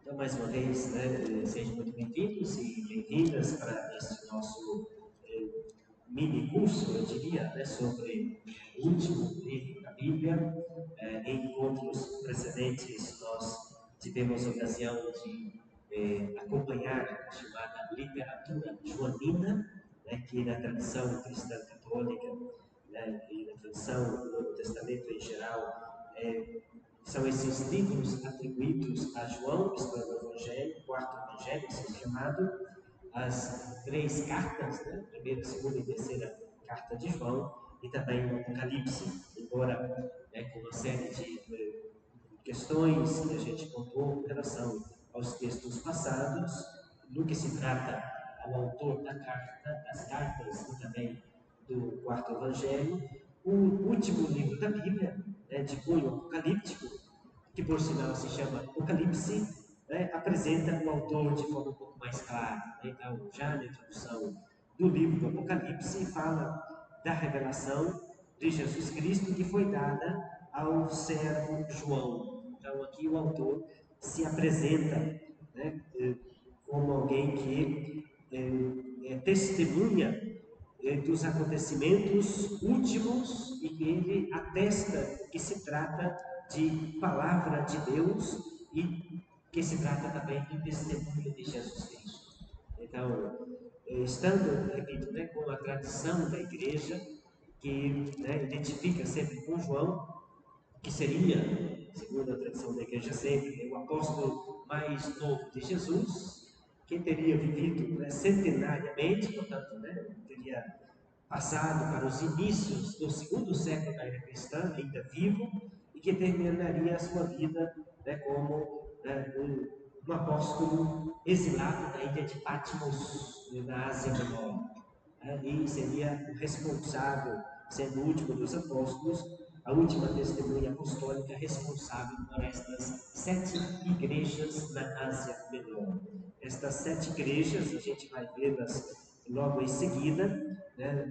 Então, mais uma vez, sejam muito bem-vindos e bem-vindas para este nosso mini curso, eu diria, sobre o último livro da Bíblia. Em encontros precedentes, nós tivemos a ocasião de acompanhar a chamada literatura joanina, que na tradição cristã católica e na tradição do Novo Testamento em geral, são esses livros atribuídos a João, isto é, o Evangelho, o quarto Evangelho, assim chamado, as três cartas, primeira, segunda e terceira carta de João, e também o Apocalipse, embora com uma série de questões que a gente pontuou em relação aos textos passados, no que se trata ao autor das cartas e também do quarto Evangelho, o último livro da Bíblia, de cunho apocalíptico, que por sinal se chama Apocalipse, apresenta o autor de forma um pouco mais clara. Então, já na introdução do livro do Apocalipse, fala da revelação de Jesus Cristo que foi dada ao servo João. Então, aqui o autor se apresenta como alguém que testemunha dos acontecimentos últimos e que ele atesta que se trata de palavra de Deus e que se trata também do testemunho de Jesus Cristo. Então, estando, repito, com a tradição da igreja, que identifica sempre com João, que seria, segundo a tradição da igreja sempre, o apóstolo mais novo de Jesus, que teria vivido centenariamente, portanto, teria passado para os inícios do segundo século da era cristã, ainda vivo, e que terminaria a sua vida como um apóstolo exilado da ilha de Patmos, na Ásia Menor. E seria o responsável, sendo o último dos apóstolos, a última testemunha apostólica responsável por estas 7 igrejas na Ásia Menor. Estas 7 igrejas, a gente vai vê-las logo em seguida,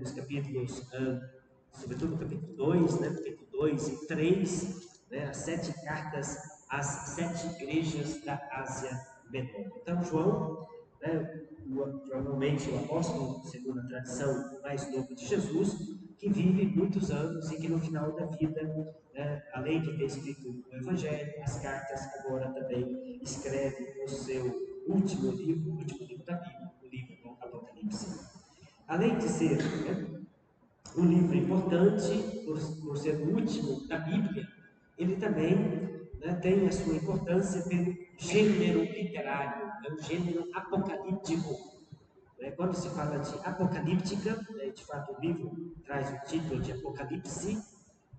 nos capítulos, sobretudo no capítulo 2, capítulo 2 e 3, as 7 cartas às 7 igrejas da Ásia Menor. Então, João, provavelmente o apóstolo, segundo a tradição, mais novo de Jesus, que vive muitos anos e que no final da vida, além de ter escrito o Evangelho, as cartas, agora também escreve o seu último livro da Bíblia, o livro do Apocalipse. Além de ser um livro importante, por ser o último da Bíblia, ele também tem a sua importância pelo gênero literário, é um gênero apocalíptico. Quando se fala de apocalíptica, de fato o livro traz o título de Apocalipse,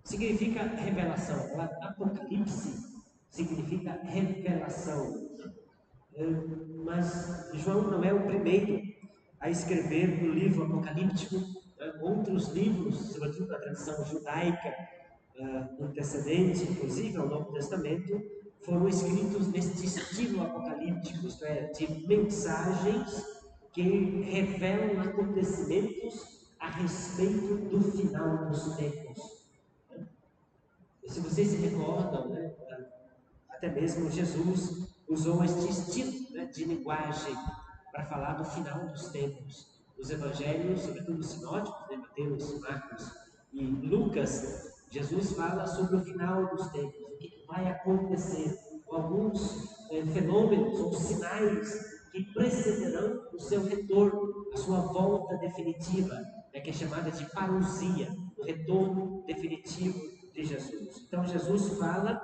significa revelação. Apocalipse significa revelação. Mas João não é o primeiro a escrever o livro apocalíptico. Outros livros, sobretudo na tradição judaica antecedente, inclusive ao Novo Testamento, foram escritos neste estilo apocalíptico, isto é, de mensagens que revelam acontecimentos a respeito do final dos tempos. E se vocês se recordam, até mesmo Jesus usou este estilo de linguagem para falar do final dos tempos. Os evangelhos, sobretudo os sinóticos, Mateus, Marcos e Lucas, Jesus fala sobre o final dos tempos, o que vai acontecer, alguns fenômenos ou sinais que precederão o seu retorno, a sua volta definitiva, que é chamada de parousia, o retorno definitivo de Jesus. Então Jesus fala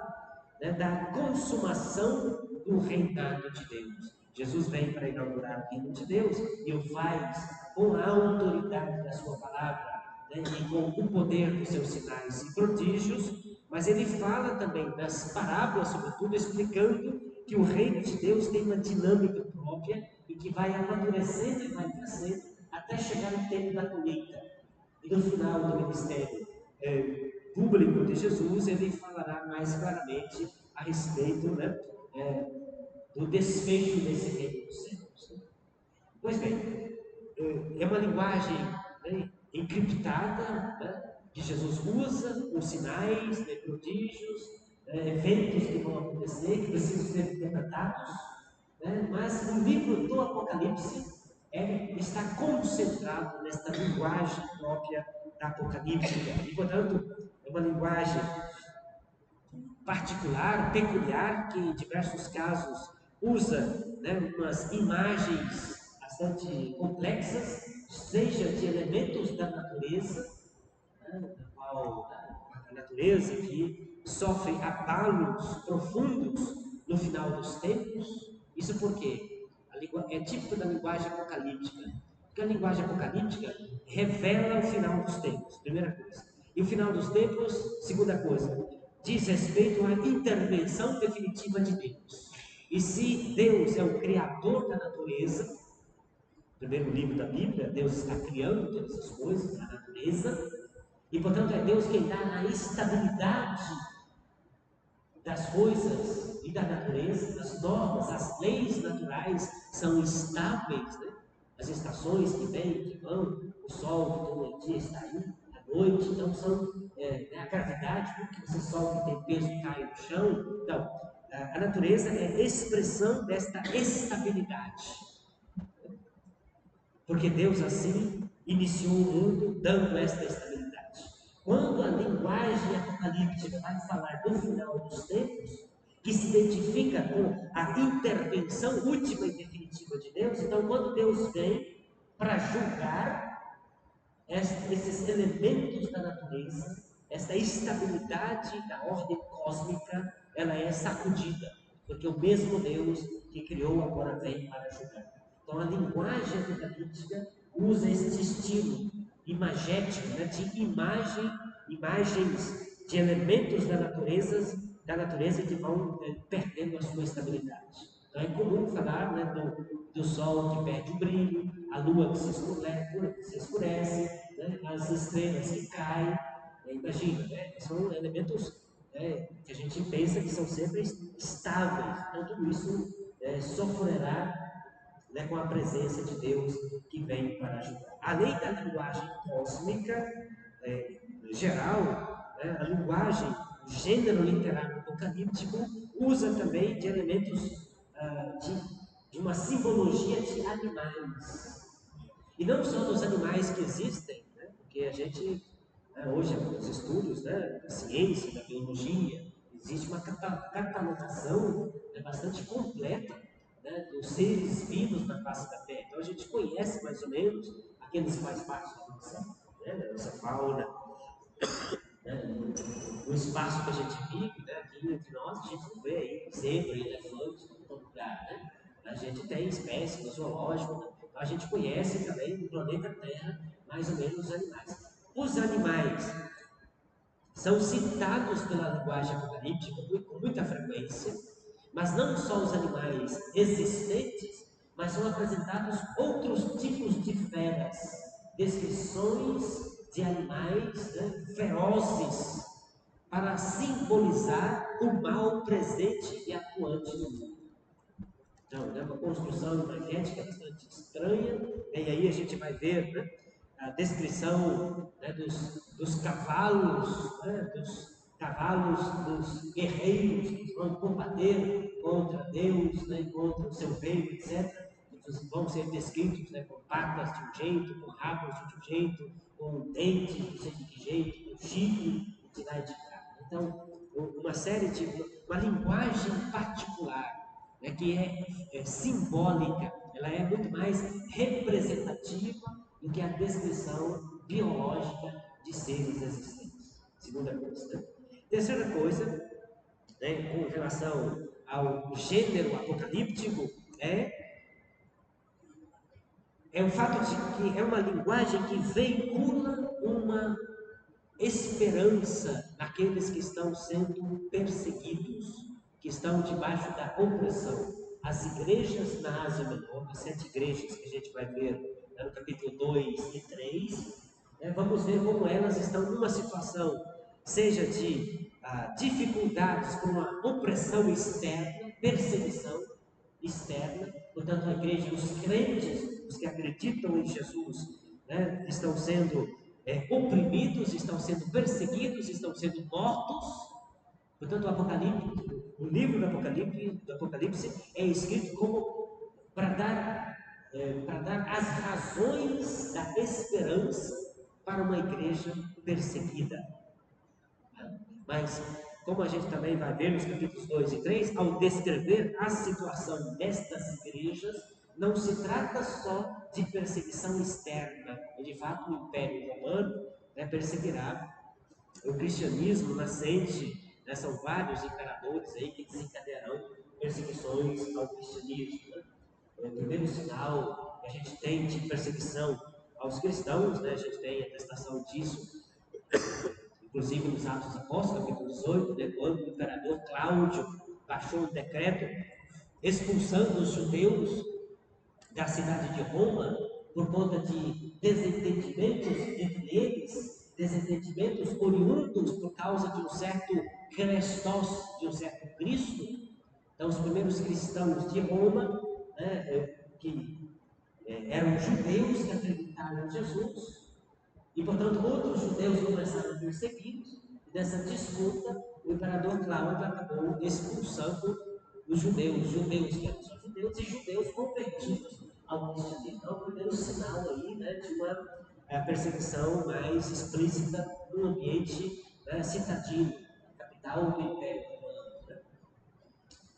da consumação do reinado de Deus. Jesus vem para inaugurar o reino de Deus e o faz com a autoridade da sua palavra, e com o poder dos seus sinais e prodígios, mas ele fala também das parábolas, sobretudo, explicando que o reino de Deus tem uma dinâmica própria e que vai amadurecendo e vai crescendo até chegar no tempo da colheita. E no final do ministério público de Jesus, ele falará mais claramente a respeito do desfecho desse reino dos céus. Pois bem, é uma linguagem encriptada que Jesus usa, com sinais, prodígios, eventos que vão acontecer, que precisam ser interpretados né? Mas o livro do Apocalipse está concentrado nesta linguagem própria da apocalíptica, e portanto é uma linguagem particular, peculiar, que em diversos casos usa, né, umas imagens bastante complexas, seja de elementos da natureza, né, da qual a natureza que sofre abalos profundos no final dos tempos. Isso porque é típico da linguagem apocalíptica, porque a linguagem apocalíptica revela o final dos tempos, primeira coisa. E o final dos tempos, segunda coisa, diz respeito à intervenção definitiva de Deus. E se Deus é o criador da natureza, primeiro livro da Bíblia, Deus está criando todas as coisas, a natureza, e portanto é Deus quem dá a estabilidade das coisas e da natureza, as normas, as leis naturais são estáveis, né? As estações que vêm, que vão, o sol que todo dia está aí, à noite, então são a gravidade, porque você sobe e tem peso cai no chão. Então, a natureza é expressão desta estabilidade, porque Deus assim iniciou o mundo dando esta estabilidade. Quando a linguagem apocalíptica vai falar do final dos tempos, que se identifica com a intervenção última e definitiva de Deus, então quando Deus vem para julgar esses elementos da natureza, essa estabilidade da ordem cósmica, ela é sacudida, porque o mesmo Deus que criou agora vem para julgar. Então a linguagem apocalíptica usa esse estilo imagético, né, de imagens de elementos da natureza que vão perdendo a sua estabilidade. Então é comum falar, né, do sol que perde o brilho, a lua que se escurece, né, as estrelas que caem. Imagina, né, são elementos que a gente pensa que são sempre estáveis. Então tudo isso sofrerá, né, com a presença de Deus que vem para ajudar. Além da linguagem cósmica geral, né, a linguagem, o gênero literário apocalíptico usa também de elementos de uma simbologia de animais. E não só dos animais que existem, né, porque a gente, hoje, nos estudos, né, da ciência, da biologia, existe uma catalogação, né, bastante completa, né, dos seres vivos na face da Terra. Então a gente conhece mais ou menos aqueles que fazem parte da nossa fauna, né, no espaço que a gente vive, né, aqui entre nós, a gente não vê aí zebra e elefante em todo lugar, né? A gente tem espécies no zoológico, né? Então a gente conhece também no planeta Terra mais ou menos os animais. Os animais são citados pela linguagem apocalíptica com muita frequência, mas não só os animais existentes, mas são apresentados outros tipos de feras, descrições de animais, né, ferozes, para simbolizar o mal presente e atuante no mundo. Então, é uma construção imagética bastante estranha, e aí a gente vai ver, né, a descrição, né, dos cavalos, né, dos guerreiros que vão combater contra Deus, né, contra o seu reino, etc. Que vão ser descritos, né, com patas de um jeito, com rabos de um jeito, com dentes de não sei de que jeito, com chifre de lá e de cá. Então, uma série de uma linguagem particular, né, que é simbólica, ela é muito mais representativa do que a descrição biológica de seres existentes. Segunda coisa. Né? Terceira coisa, né, com relação ao gênero apocalíptico, é o fato de que é uma linguagem que veicula uma esperança naqueles que estão sendo perseguidos, que estão debaixo da opressão. As igrejas na Ásia Menor, as 7 igrejas que a gente vai ver no capítulo 2 e 3, vamos ver como elas estão numa situação, seja de dificuldades por uma opressão externa, perseguição externa, portanto a igreja, os crentes, os que acreditam em Jesus, né, estão sendo oprimidos, estão sendo perseguidos, estão sendo mortos. Portanto, o livro do Apocalipse é escrito como para dar as razões da esperança para uma igreja perseguida. Mas, como a gente também vai ver nos capítulos 2 e 3, ao descrever a situação destas igrejas, não se trata só de perseguição externa, e de fato o Império Romano perseguirá o cristianismo nascente, são vários imperadores aí que desencadearão perseguições ao cristianismo. O primeiro sinal que a gente tem de perseguição aos cristãos, a gente tem atestação disso, inclusive nos Atos dos Apóstolos, capítulo 18, quando o imperador Cláudio baixou um decreto expulsando os judeus da cidade de Roma por conta de desentendimentos entre eles, desentendimentos oriundos por causa de um certo Christos, de um certo Cristo. Então, os primeiros cristãos de Roma, que eram judeus que acreditaram em Jesus, e portanto outros judeus começaram a persegui-los, e dessa disputa o imperador Cláudio acabou expulsando os judeus que eram só judeus, e judeus convertidos ao cristianismo. Então, é o primeiro sinal aí, de uma perseguição mais explícita no ambiente citadino, capital do Império Romano.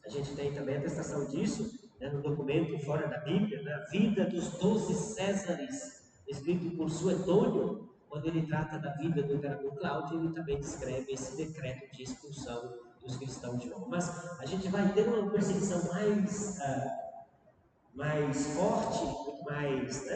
A gente tem também a atestação disso no documento fora da Bíblia, a vida dos 12 Césares, escrito por Suetônio. Quando ele trata da vida do imperador Cláudio, ele também descreve esse decreto de expulsão dos cristãos de Roma. Mas a gente vai ter uma perseguição mais forte, muito mais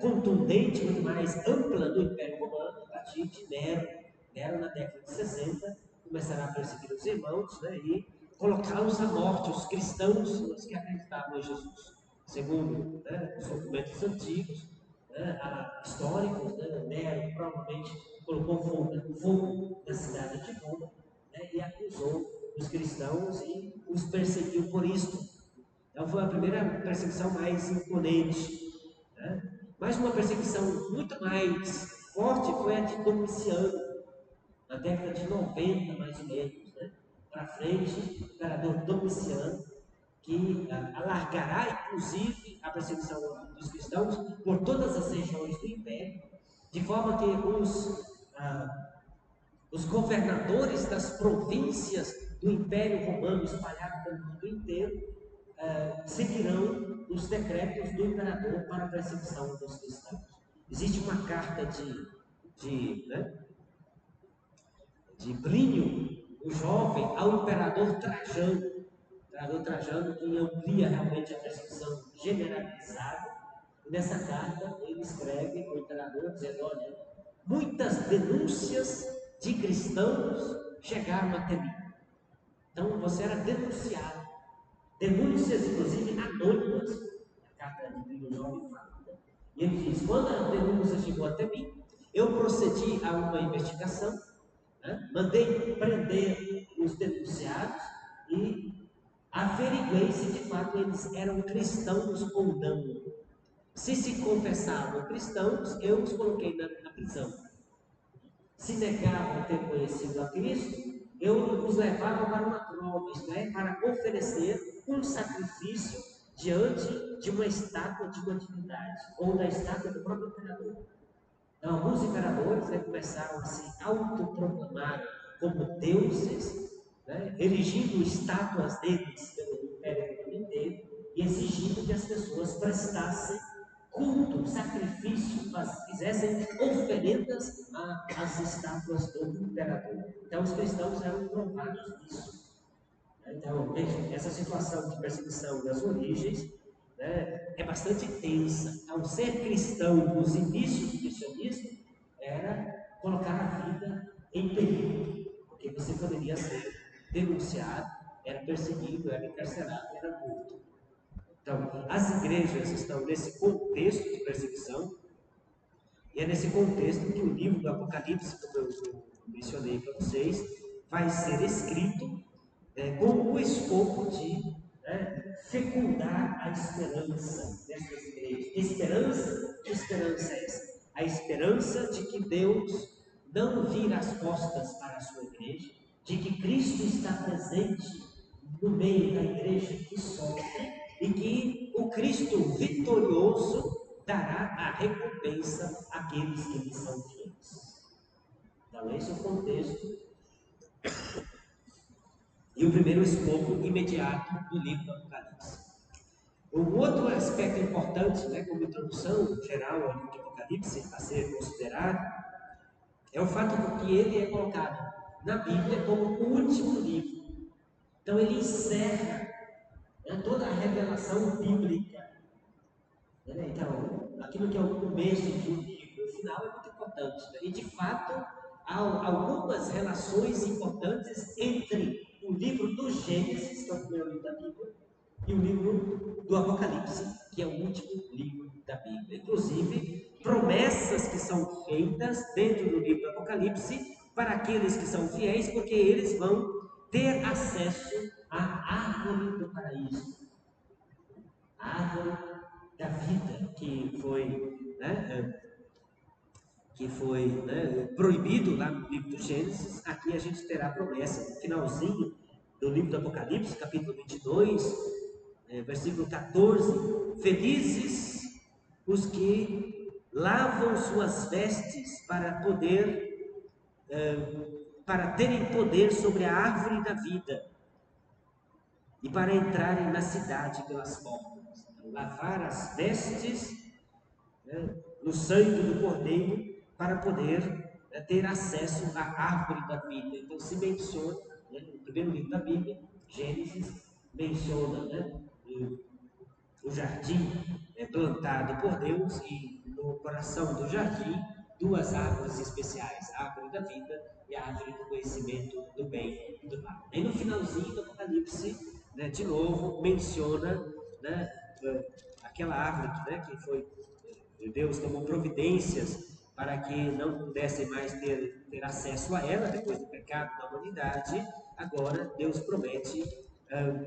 contundente, muito mais ampla do Império Romano, a partir de Nero. Nero, na década de 60, começará a perseguir os irmãos e colocá-los à morte, os cristãos, os que acreditavam em Jesus. Segundo os documentos antigos, históricos, Nero provavelmente colocou fogo na cidade de Roma e acusou os cristãos e os perseguiu por isso. Então foi a primeira perseguição mais imponente. Mas uma perseguição muito mais forte foi a de Domiciano, na década de 90, mais ou menos, para frente, o imperador Domiciano, que alargará, inclusive, a perseguição dos cristãos por todas as regiões do Império, de forma que os governadores das províncias do Império Romano espalhados pelo mundo inteiro seguirão os decretos do imperador para a perseguição dos cristãos. Existe uma carta de Plínio, o jovem, ao imperador Trajano. O imperador Trajano que amplia realmente a perseguição generalizada. E nessa carta ele escreve ao imperador dizendo: olha, muitas denúncias de cristãos chegaram até mim. Então você era denunciado. Denúncias, inclusive, anônimas. A carta de Plínio Jovem fala. E ele diz: quando a denúncia chegou até mim, eu procedi a uma investigação, mandei prender os denunciados e averiguei se de fato eles eram cristãos ou não. Se confessavam cristãos, eu os coloquei na prisão. Se negavam ter conhecido a Cristo, eu os levava para uma prova, isto é, para oferecer um sacrifício diante de uma estátua de uma divindade, ou da estátua do próprio imperador. Então, alguns imperadores começaram a se autoproclamar como deuses, erigindo estátuas deles pelo Império inteiro e exigindo que as pessoas prestassem culto, sacrifício, fizessem oferendas às estátuas do imperador. Então, os cristãos eram provados disso. Então, veja, essa situação de perseguição das origens é bastante tensa. Então, ser cristão nos inícios do cristianismo era colocar a vida em perigo, porque você poderia ser denunciado, era perseguido, era encarcerado, era morto. Então, as igrejas estão nesse contexto de perseguição, e é nesse contexto que o livro do Apocalipse, como eu mencionei para vocês, vai ser escrito com o escopo de fecundar a esperança dessas igrejas. Esperança? Que esperança é essa? A esperança de que Deus não vira as costas para a sua igreja, de que Cristo está presente no meio da igreja que sofre, e que o Cristo vitorioso dará a recompensa àqueles que lhe são fiéis. Então, esse é o contexto e o primeiro escopo imediato do livro do Apocalipse. Um outro aspecto importante, como introdução geral ao livro do Apocalipse, a ser considerado, é o fato de que ele é colocado na Bíblia como o último livro. Então, ele encerra toda a revelação bíblica. Então, aquilo que é o começo de um livro, o final é muito importante. E, de fato, há algumas relações importantes entre o livro do Gênesis, que é o primeiro livro da Bíblia, e o livro do Apocalipse, que é o último livro da Bíblia. Inclusive, promessas que são feitas dentro do livro do Apocalipse para aqueles que são fiéis, porque eles vão ter acesso à árvore do paraíso, a árvore da vida, que foi proibido lá no livro do Gênesis. Aqui a gente terá a promessa no finalzinho do livro do Apocalipse, capítulo 22, versículo 14: felizes os que lavam suas vestes para terem poder sobre a árvore da vida e para entrarem na cidade pelas portas. Então, lavar as vestes no sangue do Cordeiro para poder ter acesso à árvore da vida. Então se menciona, no primeiro livro da Bíblia, Gênesis, menciona o jardim plantado por Deus, e no coração do jardim duas árvores especiais, a árvore da vida e a árvore do conhecimento do bem e do mal. E no finalzinho do Apocalipse, de novo menciona aquela árvore que foi, Deus tomou providências para que não pudessem mais ter acesso a ela depois do pecado da humanidade. Agora Deus promete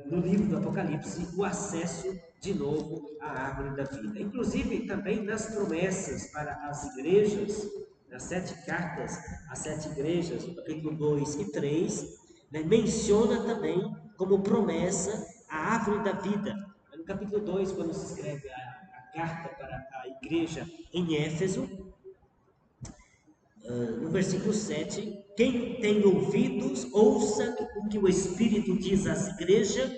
no livro do Apocalipse o acesso de novo à árvore da vida. Inclusive também nas promessas para as igrejas, nas 7 cartas às 7 igrejas, no capítulo 2 e 3, menciona também como promessa a árvore da vida. No capítulo 2, quando se escreve a carta para a igreja em Éfeso, no versículo 7, quem tem ouvidos, ouça o que o Espírito diz às igrejas,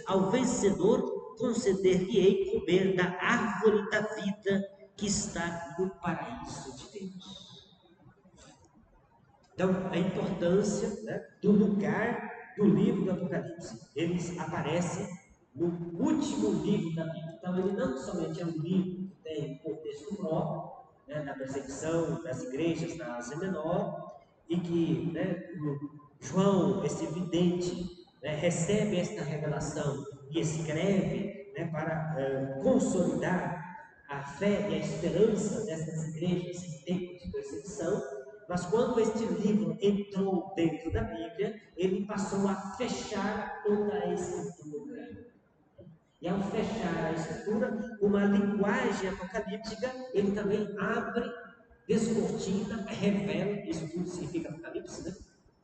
ao vencedor conceder-lhe-ei comer da árvore da vida que está no paraíso de Deus. Então, a importância do lugar do livro do Apocalipse. Eles aparecem no último livro da Bíblia. Então, ele não somente é um livro que tem um contexto próprio, da perseguição das igrejas na Ásia Menor, e que João, esse vidente, recebe esta revelação e escreve para consolidar a fé e a esperança dessas igrejas em tempos de perseguição. Mas quando este livro entrou dentro da Bíblia, ele passou a fechar toda a Escritura. E ao fechar a Escritura, uma linguagem apocalíptica, ele também abre, descortina, revela. Isso tudo significa Apocalipse, né?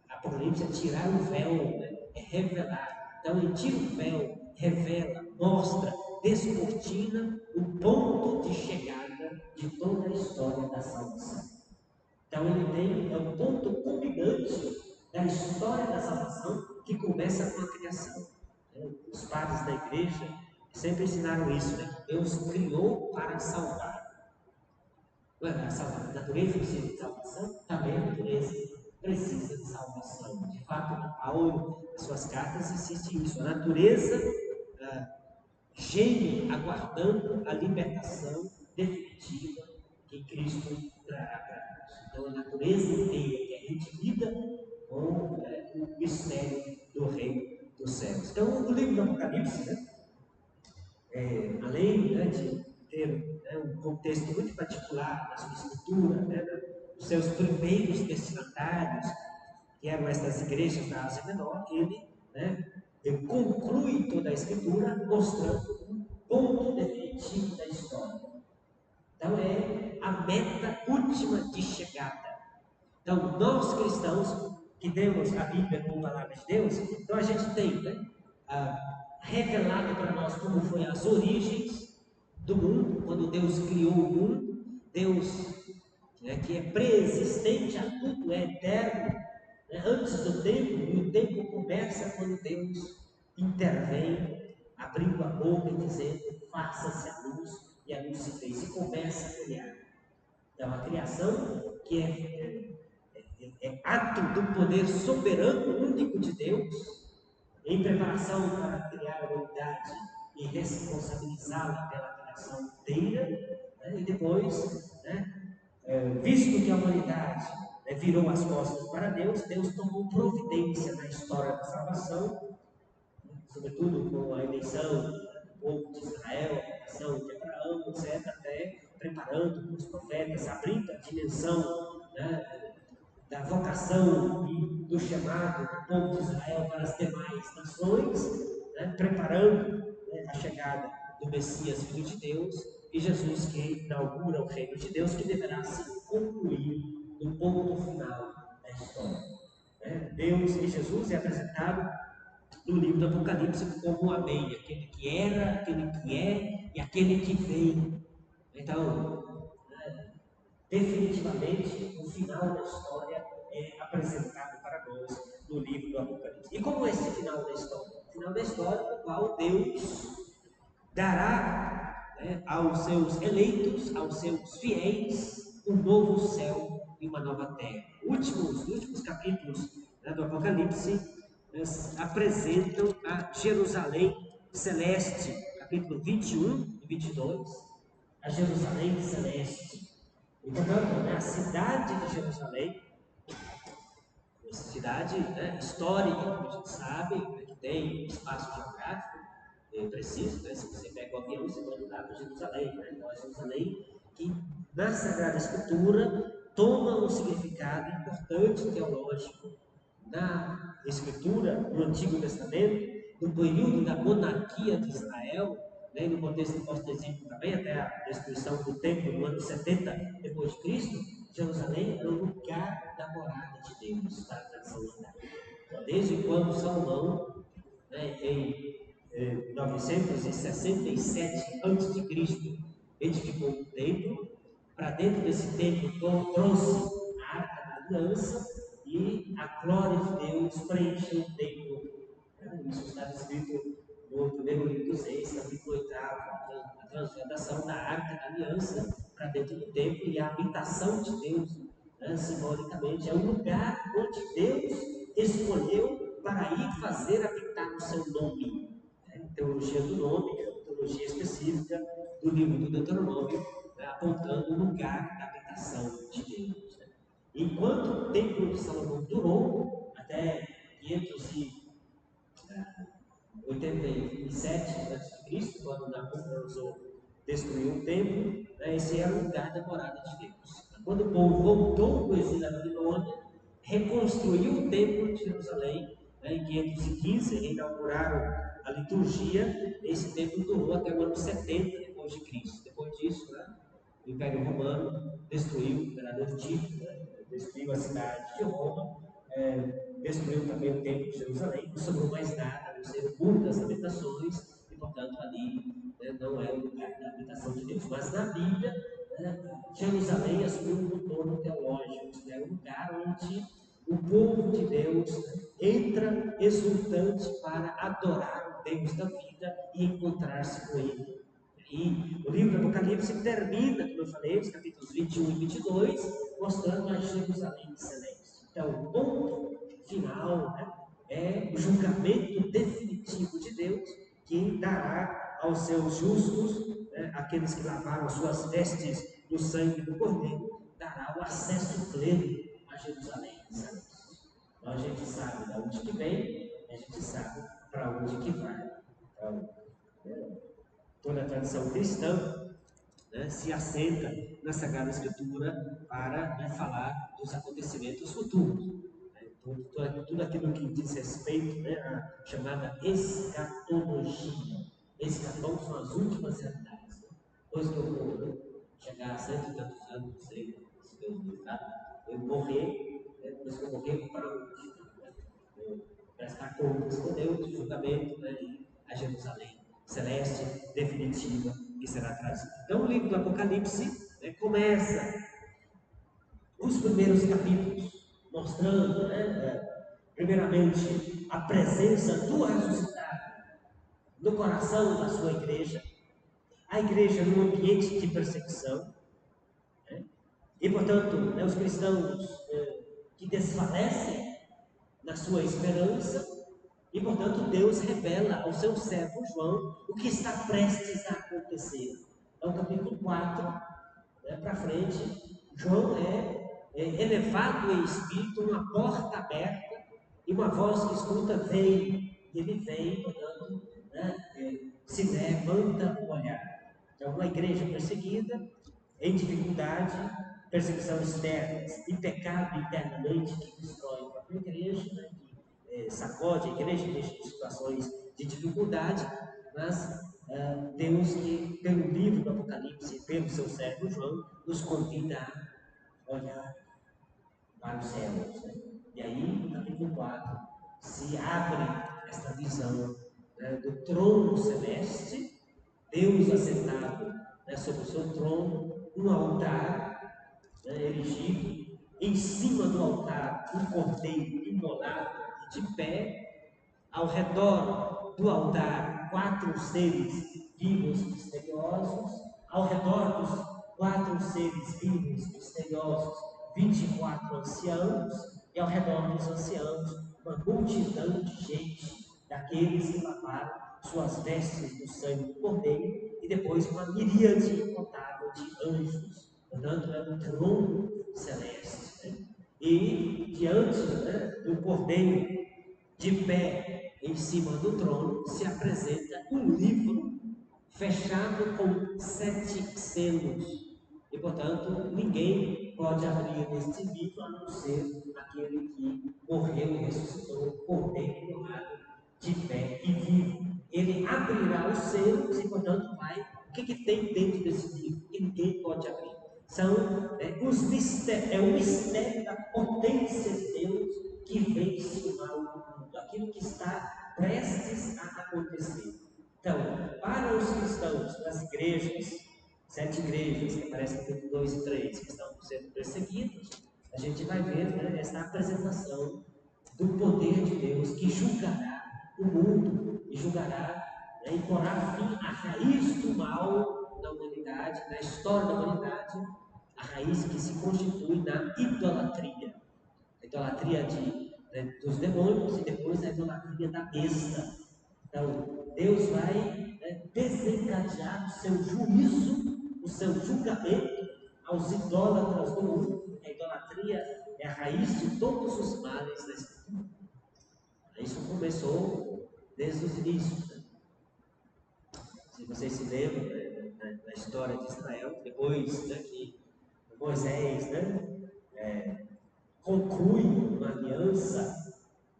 Apocalipse é tirar o véu, é revelar. Então ele tira o véu, revela, mostra, descortina o ponto de chegada de toda a história da salvação. Então ele é um ponto culminante da história da salvação, que começa com a criação. Os padres da igreja sempre ensinaram isso, Deus criou para salvar. A natureza precisa de salvação, também a natureza precisa de salvação. De fato, Paulo, nas suas cartas, insiste isso. A natureza geme aguardando a libertação definitiva que Cristo trará para nós. Então, a natureza inteira que é redimida com o mistério do Reino dos Céus. Então, o livro do Apocalipse, além de ter um contexto muito particular na sua escritura, os seus primeiros destinatários, que eram estas igrejas da Ásia Menor, ele conclui toda a escritura mostrando um ponto definitivo da história. Então é a meta última de chegada. Então nós cristãos que temos a Bíblia como palavra de Deus, então a gente tem a revelado para nós como foi as origens do mundo, quando Deus criou o mundo. Deus, que é pré-existente a tudo, é eterno, antes do tempo, e o tempo começa quando Deus intervém, abrindo a boca e dizendo: faça-se a luz, e a luz se fez, e começa a criar. Então, a criação, que é ato do poder soberano único de Deus, em preparação para criar a humanidade e responsabilizá-la pela criação inteira, e depois, visto que a humanidade virou as costas para Deus, Deus tomou providência na história da salvação, sobretudo com a eleição do povo de Israel, a eleição de Abraão, etc., até preparando os profetas, abrindo a dimensão da vocação e do chamado do povo de Israel para as demais nações, preparando a chegada do Messias, Filho de Deus, e Jesus que inaugura o reino de Deus, que deverá se concluir no ponto final da história. Deus e Jesus é apresentado no livro do Apocalipse como o Amém, aquele que era, aquele que é e aquele que vem. Então, definitivamente, o final da história é apresentado para nós no livro do Apocalipse. E como é esse final da história? O final da história no qual Deus dará aos seus eleitos, aos seus fiéis, um novo céu e uma nova terra. Os últimos capítulos do Apocalipse apresentam a Jerusalém celeste, capítulo 21 e 22, a Jerusalém celeste. E, portanto, a cidade de Jerusalém, essa cidade histórica, como a gente sabe, que tem espaço geográfico preciso, se você pega o avião, você pode andar para Jerusalém. Então, é Jerusalém que, na Sagrada Escritura, toma um significado importante teológico na Escritura, no Antigo Testamento, no período da monarquia de Israel, no contexto pós-exílio também, até a destruição do templo no ano 70 depois de Cristo. Jerusalém era o lugar da morada de Deus para a tradição judaica. Então, desde quando Salomão, em 967 a.C., edificou um templo, para dentro desse templo trouxe a Arca da Aliança, e a glória de Deus preencheu o templo. Isso está escrito no primeiro livro dos Reis, capítulo 8, a transladação da Arca da Aliança para dentro do templo, e a habitação de Deus, simbolicamente, é o lugar onde Deus escolheu para ir fazer habitar o seu nome. Teologia do nome, teologia específica do livro do Deuteronômio, apontando o lugar da habitação de Deus. Enquanto o templo de Salomão durou até 587 a.C., quando Nabucodonosor destruiu o templo, esse era o lugar da morada de Deus. Quando o povo voltou do exílio da Babilônia, reconstruiu o templo de Jerusalém, em 515, reinauguraram a liturgia. Esse templo durou até o ano 70 depois de Cristo. Depois disso, o Império Romano destruiu, o imperador Tito, destruiu a cidade de Roma, destruiu também o templo de Jerusalém, não sobrou mais nada, não ser muitas habitações, e portanto ali não é o lugar da habitação de Deus. Mas na Bíblia, Jerusalém assumiu um contorno teológico, é o lugar onde o povo de Deus entra exultante para adorar o Deus da vida e encontrar-se com Ele. E o livro do Apocalipse termina, como eu falei, os capítulos 21 e 22, mostrando a Jerusalém celeste. Então, o ponto final é o julgamento definitivo de Deus, que dará aos seus justos, aqueles que lavaram suas vestes no sangue do Cordeiro, dará o acesso pleno a Jerusalém celeste. Então, a gente sabe de onde que vem, a gente sabe para onde que vai. Então, toda a tradição cristã se assenta na Sagrada Escritura para falar dos acontecimentos futuros. Tudo aquilo que diz respeito à chamada escatologia. Escatão são as últimas realidades. Depois que eu vou chegar a 100 e tantos anos, não sei se Deus me dá, eu morrer, depois que eu morrer, para onde? Prestar contas com Deus, julgamento, e a Jerusalém celeste, definitiva, que será trazida. Então, o livro do Apocalipse começa os primeiros capítulos mostrando, primeiramente, a presença do ressuscitado no coração da sua igreja, a igreja num ambiente de perseguição, e, portanto, os cristãos que desfalecem na sua esperança, e, portanto, Deus revela ao seu servo João o que está prestes a acontecer. Então, capítulo 4, para frente, João é elevado em espírito, uma porta aberta, e uma voz que escuta, vem. Ele vem, portanto, se levanta o olhar. Então, uma igreja perseguida, em dificuldade, perseguição externa e pecado internamente que destrói a própria igreja, que sacode a igreja, deixa em situações de dificuldade, mas Deus que, pelo livro do Apocalipse e pelo seu servo João, nos convida a olhar para os céus. E aí, no capítulo 4, se abre esta visão do trono celeste, Deus assentado sobre o seu trono, um altar erigido, em cima do altar um cordeiro imolado e de pé, ao redor do altar 4 seres vivos misteriosos, ao redor dos 4 seres vivos misteriosos 24 anciãos, e ao redor dos anciãos uma multidão de gente, daqueles que lavaram suas vestes do sangue do cordeiro, e depois uma miríade incontável de anjos. Portanto, é um trono celeste. E diante do cordeiro, de pé em cima do trono, se apresenta um livro fechado com 7 selos. E, portanto, ninguém pode abrir este livro a não ser aquele que morreu e ressuscitou, cordeiro imolado, de pé e vivo. Ele abrirá os selos e, portanto, vai. O que tem dentro desse livro que ninguém pode abrir? São os mistérios, é o mistério da potência de Deus que vence o mal do mundo, aquilo que está prestes a acontecer. Então, para os cristãos das igrejas, 7 igrejas, que aparecem no capítulo 2 e 3, que estão sendo perseguidas, a gente vai ver essa apresentação do poder de Deus que julgará o mundo e julgará e porá fim à raiz do mal da humanidade, na história da humanidade, a raiz que se constitui na idolatria. A idolatria dos demônios e depois a idolatria da besta. Então, Deus vai desencadear o seu juízo, o seu julgamento aos idólatras do mundo, porque a idolatria é a raiz de todos os males da Escritura. Isso começou desde os inícios. Se vocês se lembram da história de Israel, depois que Moisés conclui uma aliança,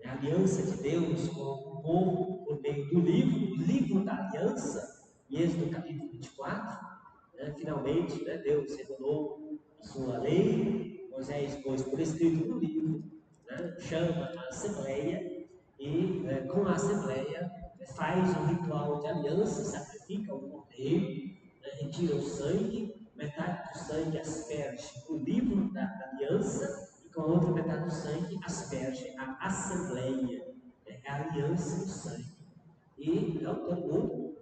a aliança de Deus com o povo por meio do livro da aliança, em Êxodo capítulo 24, finalmente Deus revelou a sua lei, Moisés pôs por escrito no livro, chama a assembleia e com a assembleia faz um ritual de aliança, sacrifica o cordeiro, retira o sangue, metade do sangue asperge o livro da aliança, e com a outra metade do sangue asperge a assembleia, a aliança do sangue. E então todo mundo,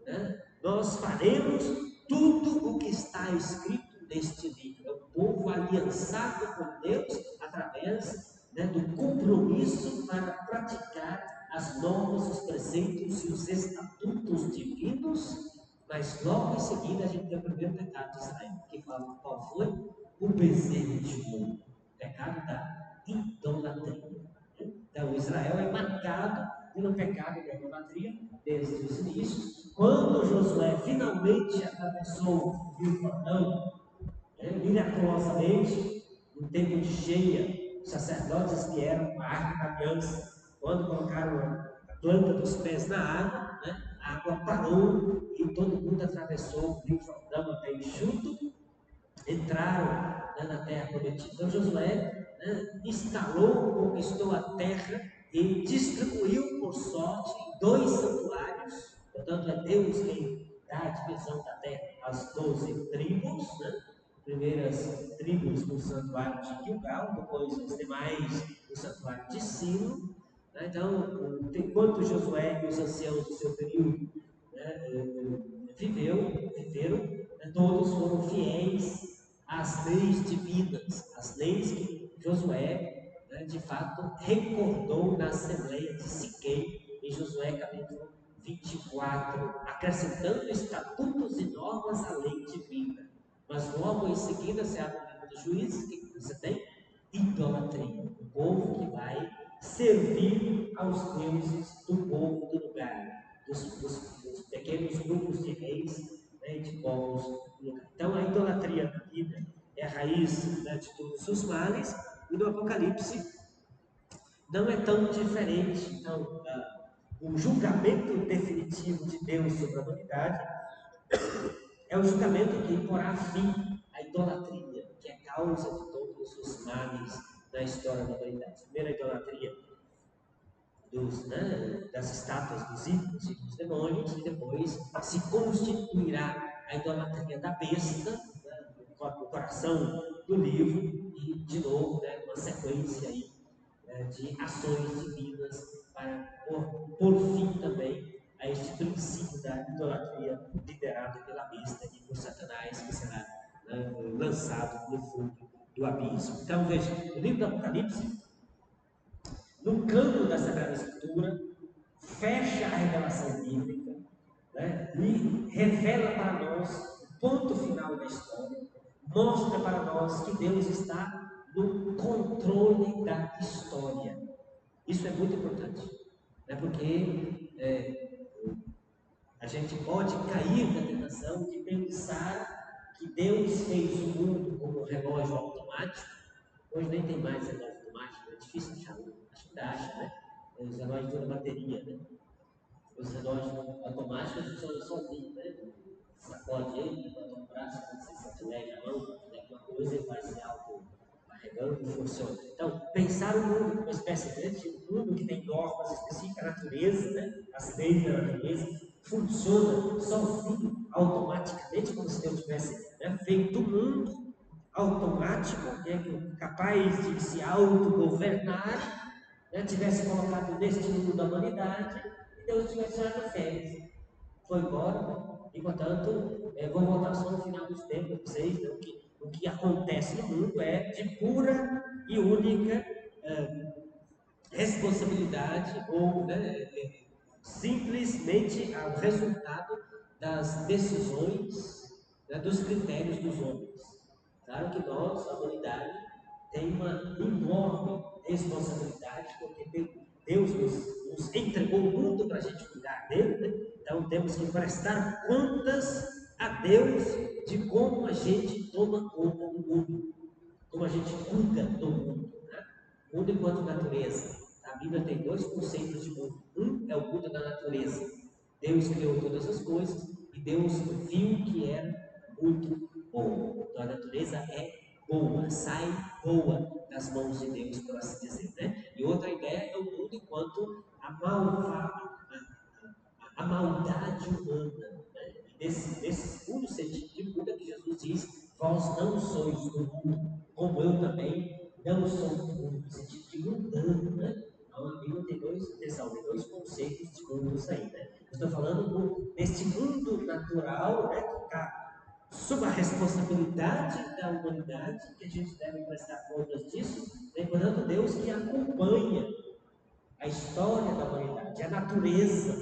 nós faremos tudo o que está escrito neste livro. É o povo aliançado com Deus através do compromisso para praticar as normas, os preceitos e os estatutos divinos. Mas logo em seguida a gente tem o primeiro pecado de Israel, que fala qual foi? O bezerro de ouro, o pecado da idolatria. Então Israel é marcado pelo pecado da idolatria desde os inícios. Quando Josué finalmente atravessou o rio Jordão, miraculosamente, no tempo de cheia, os sacerdotes vieram com a arca da aliança. Quando colocaram a planta dos pés na água, a água parou e todo mundo atravessou o rio Jordão até enxuto, entraram na terra prometida. Então Josué instalou, conquistou a terra e distribuiu por sorte 2 santuários, Portanto, é Deus quem dá a divisão da terra às 12 tribos, né? Primeiras tribos no santuário de Gilgal, depois as demais no santuário de Silo. Né? Então, enquanto Josué e os anciãos do seu período, né, viveram, né, todos foram fiéis às leis divinas, as leis que Josué, né, de fato, recordou na Assembleia de Siquém, em Josué capítulo 24, acrescentando estatutos e normas à lei divina. Mas logo em seguida, você abre o livro dos Juízes, o que você tem? Idolatria. O povo que vai servir aos deuses do povo do lugar, dos pequenos grupos de reis, né, de povos do lugar. Então, a idolatria na Bíblia é a raiz, né, de todos os males, e no Apocalipse não é tão diferente. Então, o julgamento definitivo de Deus sobre a humanidade é o julgamento que porá fim à idolatria, que é causa de todos os males da história da humanidade. Primeiro, a idolatria das estátuas dos ídolos e dos demônios, e depois se constituirá a idolatria da besta, né, no coração do livro, e de novo, né, uma sequência aí, de ações divinas para por fim também a este princípio da idolatria liderado pela besta e por Satanás, que será, né, lançado no fundo do abismo. Então veja, o livro do Apocalipse, no campo da Sagrada Escritura, fecha a revelação bíblica, né, e revela para nós o ponto final da história, mostra para nós que Deus está no controle da história. Isso é muito importante, né, porque a gente pode cair na tentação de pensar que Deus fez o mundo como um relógio automático. Hoje nem tem mais relógio automático, é difícil achar um, acho que ainda acha, né? Os relógios duram bateria, né? Os relógios automáticos funcionam sozinhos, né? Sacode ele, bota um braço, quando você sente leve a mão, fizer alguma coisa, ele vai se auto-carregando e funciona. Então, pensar o mundo como uma espécie de mundo que tem normas específicas, a natureza, né? As leis da natureza, funciona sozinho, automaticamente, como se Deus tivesse, né, feito o mundo automático, né, capaz de se autogovernar, né, tivesse colocado neste mundo da humanidade e Deus tivesse tirado férias, foi embora, e portanto vou voltar só no final dos tempos para vocês, né, o que acontece no mundo é de pura e única responsabilidade ou, né, simplesmente ao resultado das decisões, né, dos critérios dos homens. Claro que nós, a humanidade, tem uma enorme responsabilidade, porque Deus nos entregou o mundo para a gente cuidar dele, né? Então temos que prestar contas a Deus de como a gente toma conta do mundo, como a gente cuida do mundo, né? Mundo enquanto natureza. A Bíblia tem dois conceitos de mundo. Um é o mundo da natureza. Deus criou todas as coisas e Deus viu que era muito bom. Então a natureza é boa, sai boa das mãos de Deus, por assim dizer, né? E outra ideia é o mundo enquanto a maldade humana, né? E nesse segundo sentido de mundo é que Jesus diz: vós não sois do mundo, como eu também não sou do mundo, no sentido de mundano, né? Então a Bíblia tem dois conceitos de mundos aí, né? Eu estou falando desse mundo natural, né, que está sob a responsabilidade da humanidade, que a gente deve prestar contas disso, lembrando Deus que acompanha a história da humanidade, a natureza,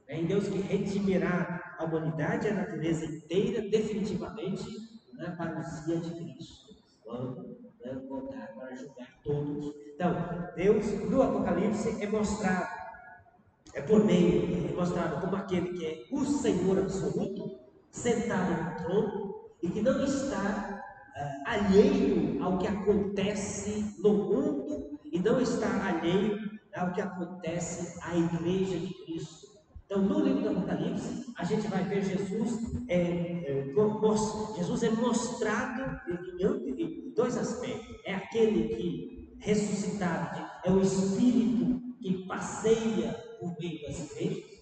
né? Em Deus que redimirá a humanidade, a natureza inteira, definitivamente, né, para o dia de Cristo, quando, né, voltar para julgar todos. Então, Deus no Apocalipse é mostrado como aquele que é o Senhor absoluto, sentado no trono, e que não está alheio ao que acontece no mundo, e não está alheio ao que acontece à igreja de Cristo. Então, no livro do Apocalipse, a gente vai ver Jesus é mostrado em dois aspectos. É aquele que, ressuscitado, é o Espírito que passeia por meio das igrejas,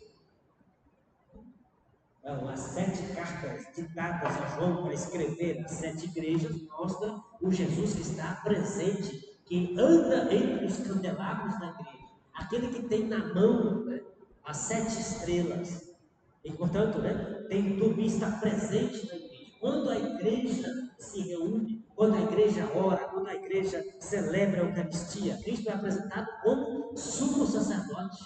as 7 cartas ditadas a João para escrever as 7 igrejas, mostra o Jesus que está presente, que anda entre os candelabros da igreja, aquele que tem na mão, né, as 7 estrelas, e portanto, né, está presente na igreja. Quando a igreja se reúne, quando a igreja ora, quando a igreja celebra a Eucaristia, Cristo é apresentado como sumo sacerdote.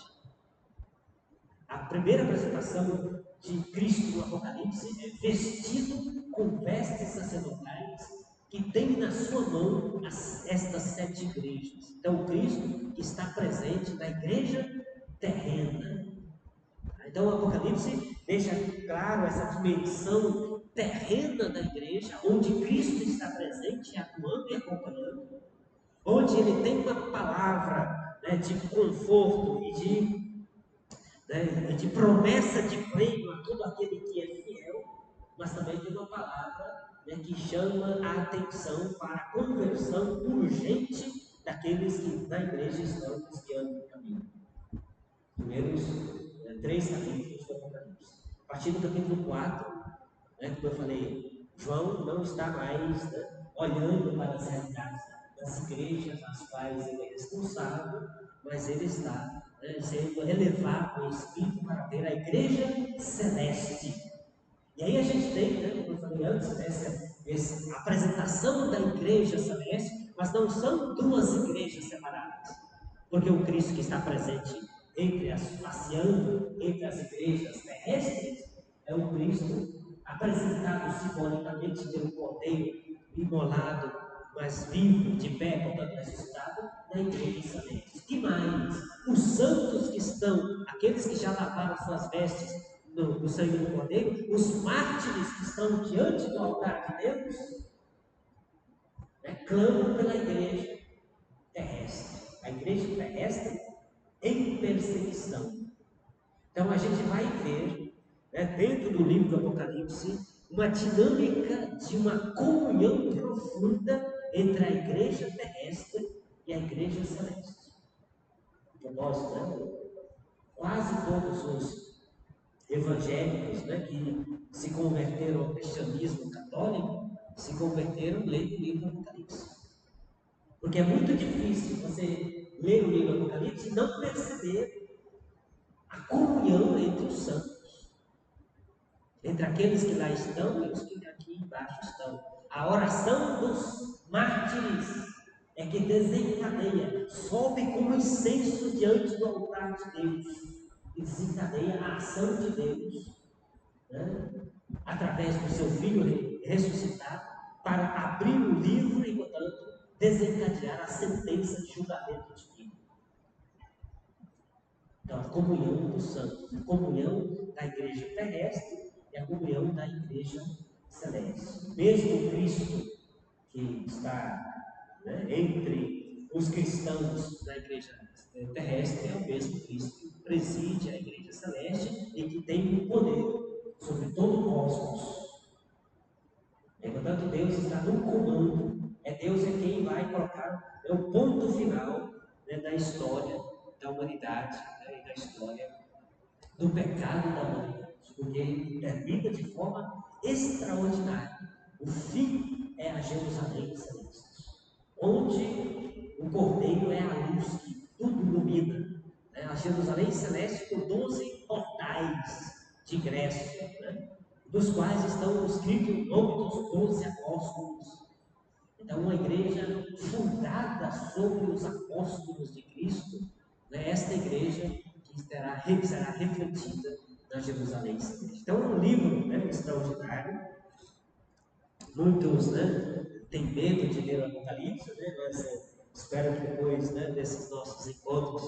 A primeira apresentação de Cristo no Apocalipse é vestido com vestes sacerdotais, que tem na sua mão estas 7 igrejas. Então, Cristo está presente na igreja terrena. Então, o Apocalipse deixa claro essa dimensão terrena da igreja, onde Cristo está presente, atuando e acompanhando, onde ele tem uma palavra, né, de conforto e de promessa de prêmio a todo aquele que é fiel, mas também tem uma palavra, né, que chama a atenção para a conversão urgente daqueles que na igreja estão desviando do caminho. Primeiros 3 capítulos do Apocalipse. A partir do capítulo 4, né, como eu falei, João não está mais, né, olhando para as realidades das igrejas às quais ele é responsável, mas ele está, né, sendo elevado em espírito para ver a igreja celeste. E aí a gente tem, né, como eu falei antes, essa apresentação da igreja celeste, mas não são 2 igrejas separadas, porque o Cristo que está presente passeando entre as igrejas terrestres, é o Cristo apresentado simbolicamente pelo Cordeiro, imolado, mas vivo, de pé, portanto ressuscitado, na igreja celeste. E mais, os santos que estão, aqueles que já lavaram suas vestes no sangue do Cordeiro, os mártires que estão diante do altar de Deus, né, clamam pela igreja terrestre. A igreja terrestre em perseguição. Então a gente vai ver, né, dentro do livro do Apocalipse, uma dinâmica de uma comunhão profunda entre a igreja terrestre e a igreja celeste. Nós, né, quase todos os evangélicos, né, que se converteram ao cristianismo católico, se converteram lendo o livro do Apocalipse. Porque é muito difícil você ler o livro do Apocalipse e não perceber a comunhão entre os santos, entre aqueles que lá estão e os que aqui embaixo estão. A oração dos mártires é que desencadeia, sobe como incenso diante do altar de Deus e desencadeia a ação de Deus, né, através do seu Filho ressuscitado, para abrir o livro e, portanto, desencadear a sentença de julgamento divino. Então, a comunhão dos santos, a comunhão da igreja terrestre e a comunhão da igreja celeste. Mesmo Cristo, que está, né, entre os cristãos da igreja terrestre, é o mesmo Cristo que preside a igreja celeste e que tem o poder sobre todo o cosmos. E, portanto, Deus está no comando. Deus é quem vai colocar o ponto final, né, da história da humanidade, né, e da história do pecado da humanidade, porque ele termina de forma extraordinária. O fim é a Jerusalém celeste, onde o Cordeiro é a luz que tudo ilumina, né? A Jerusalém celeste com 12 portais de ingresso, né, dos quais estão escritos o nome dos 12 apóstolos. Então, uma igreja fundada sobre os apóstolos de Cristo, né, esta igreja que será refletida na Jerusalém celeste. Então, é um livro, né, extraordinário. Muitos, né, têm medo de ler o Apocalipse, né, mas espero que depois, né, desses nossos encontros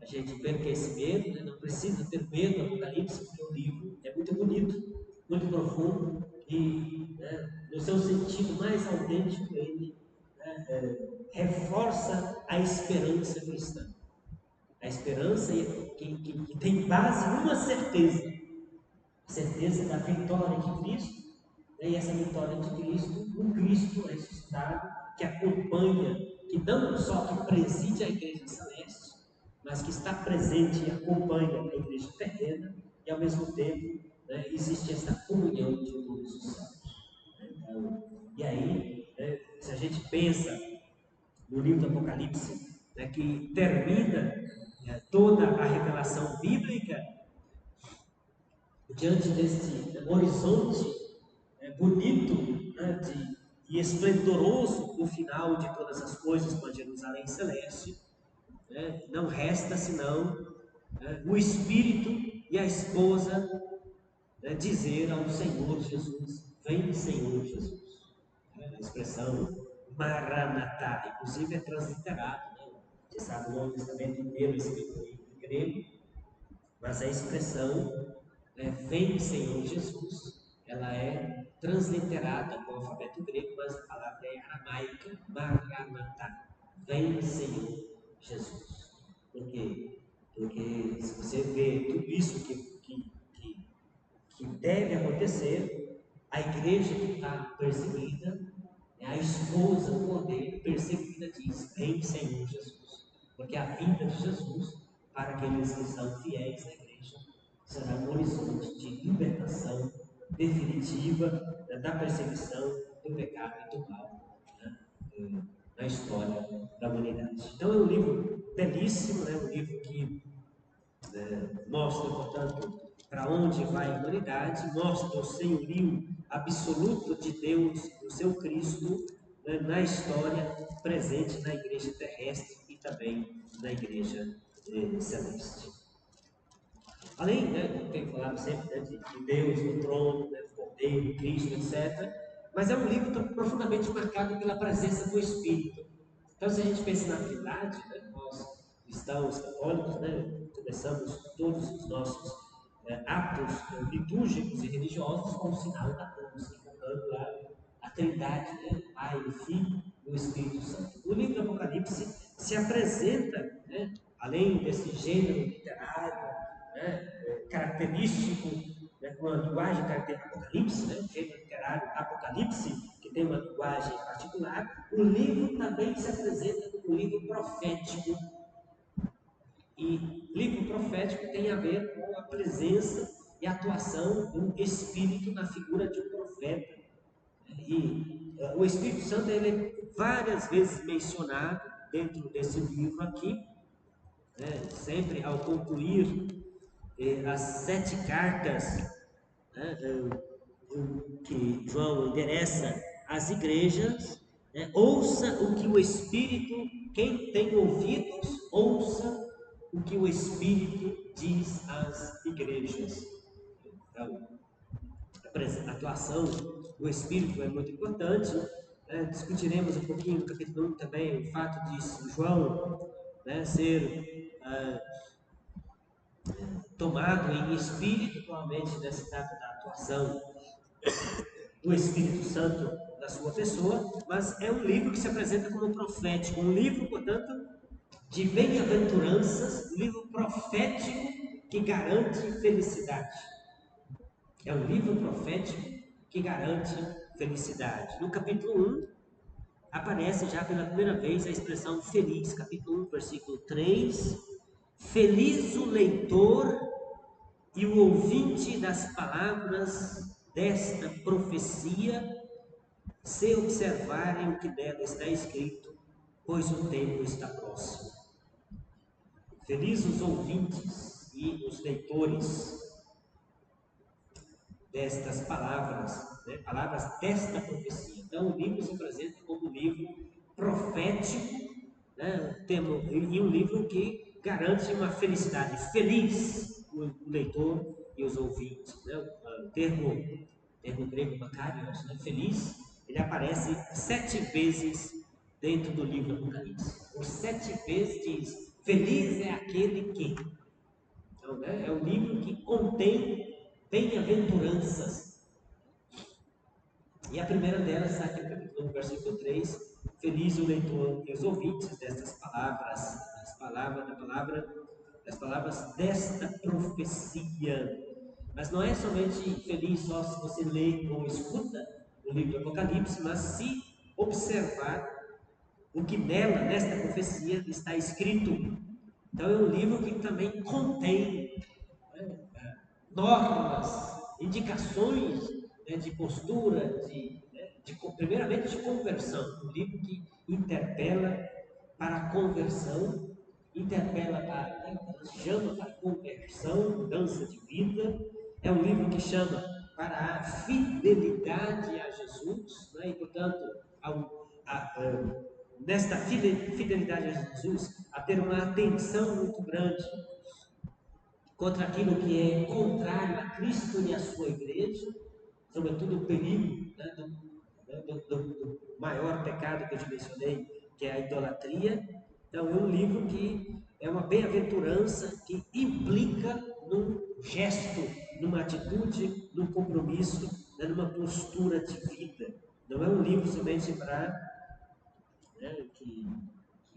a gente perca esse medo, né? Não precisa ter medo do Apocalipse, porque o livro é muito bonito, muito profundo e, né, no seu sentido mais autêntico, ele, né, reforça a esperança cristã. A esperança que tem base numa certeza, a certeza da vitória de Cristo, né, e essa vitória de Cristo, um Cristo ressuscitado que acompanha, que não só que preside a igreja celeste, mas que está presente e acompanha a igreja terrena e ao mesmo tempo né, existe essa comunhão de todos os santos. Então, e aí, né, se a gente pensa no livro do Apocalipse, né, que termina toda a revelação bíblica, diante deste horizonte bonito, né, e esplendoroso no final de todas as coisas com a Jerusalém Celeste, né, não resta senão o Espírito e a esposa dizer ao Senhor Jesus: vem, Senhor Jesus. A expressão Maranatá, inclusive é transliterado, né? Você sabe o Novo Testamento inteiro escrito em grego, mas a expressão vem, Senhor Jesus, ela é transliterada com o alfabeto grego, mas a palavra é aramaica, Maranatá, vem, Senhor Jesus. Por quê? Porque se você vê tudo isso que deve acontecer, a igreja que está perseguida, a esposa, o poder perseguida diz: vem, Senhor Jesus. Porque a vinda de Jesus, para aqueles que são fiéis à igreja, será um horizonte de libertação definitiva da perseguição, do pecado e do mal, né, na história da humanidade. Então é um livro belíssimo, um livro que mostra, portanto, para onde vai a humanidade, mostra o senhorio absoluto de Deus, do seu Cristo, na história presente na igreja terrestre e também na igreja celeste. Além, tem falado sempre de Deus no trono, do Cordeiro, Cristo, etc. Mas é um livro profundamente marcado pela presença do Espírito. Então, se a gente pensa na Trindade, nós cristãos católicos, começamos todos os nossos atos litúrgicos e religiosos com o sinal da cruz, invocando a Trindade, o Pai, o Filho e o Espírito Santo. O livro do Apocalipse se apresenta, além desse gênero literário, característico, com uma linguagem característica do Apocalipse, gênero literário Apocalipse, que tem uma linguagem particular, o livro também se apresenta como um livro profético. E livro profético tem a ver com a presença e atuação do Espírito na figura de um profeta. E o Espírito Santo ele é várias vezes mencionado dentro desse livro aqui, sempre ao concluir as 7 cartas que João endereça às igrejas, ouça o que o Espírito, quem tem ouvidos, ouça o que o Espírito diz às igrejas. Então, a atuação do Espírito é muito importante. Discutiremos um pouquinho no capítulo 1 também o fato de João ser tomado em espírito, provavelmente nessa etapa da atuação do Espírito Santo na sua pessoa, mas é um livro que se apresenta como profético, um livro, portanto, de bem-aventuranças, um livro profético que garante felicidade. É um livro profético que garante felicidade. No capítulo 1, aparece já pela primeira vez a expressão feliz, capítulo 1, versículo 3, feliz o leitor e o ouvinte das palavras desta profecia, se observarem o que dela está escrito, pois o tempo está próximo. Felizes os ouvintes e os leitores destas palavras, palavras desta profecia. Então o livro se apresenta como um livro profético, e um livro que garante uma felicidade. Feliz o leitor e os ouvintes. O termo grego makarios, feliz, ele aparece 7 vezes dentro do livro do Apocalipse. Por 7 vezes diz: feliz é aquele que. Então, é um livro que contém bem-aventuranças. E a primeira delas está aqui no capítulo 1, versículo 3. Feliz o leitor e os ouvintes destas palavras, das palavras desta profecia. Mas não é somente feliz só se você lê ou escuta o livro do Apocalipse, mas se observar o que nela, nesta profecia, está escrito. Então é um livro que também contém normas indicações, né, de postura, primeiramente de conversão. Um livro que interpela para a conversão, interpela para, né, chama para a conversão, mudança de vida. É um livro que chama para a fidelidade a Jesus, né, e portanto, nesta fidelidade a Jesus, a ter uma atenção muito grande contra aquilo que é contrário a Cristo e a sua igreja, sobretudo o perigo, né, do maior pecado que eu te mencionei, que é a idolatria. Então, é um livro que é uma bem-aventurança que implica num gesto, numa atitude, num compromisso, né, numa postura de vida. Não é um livro somente para, né, que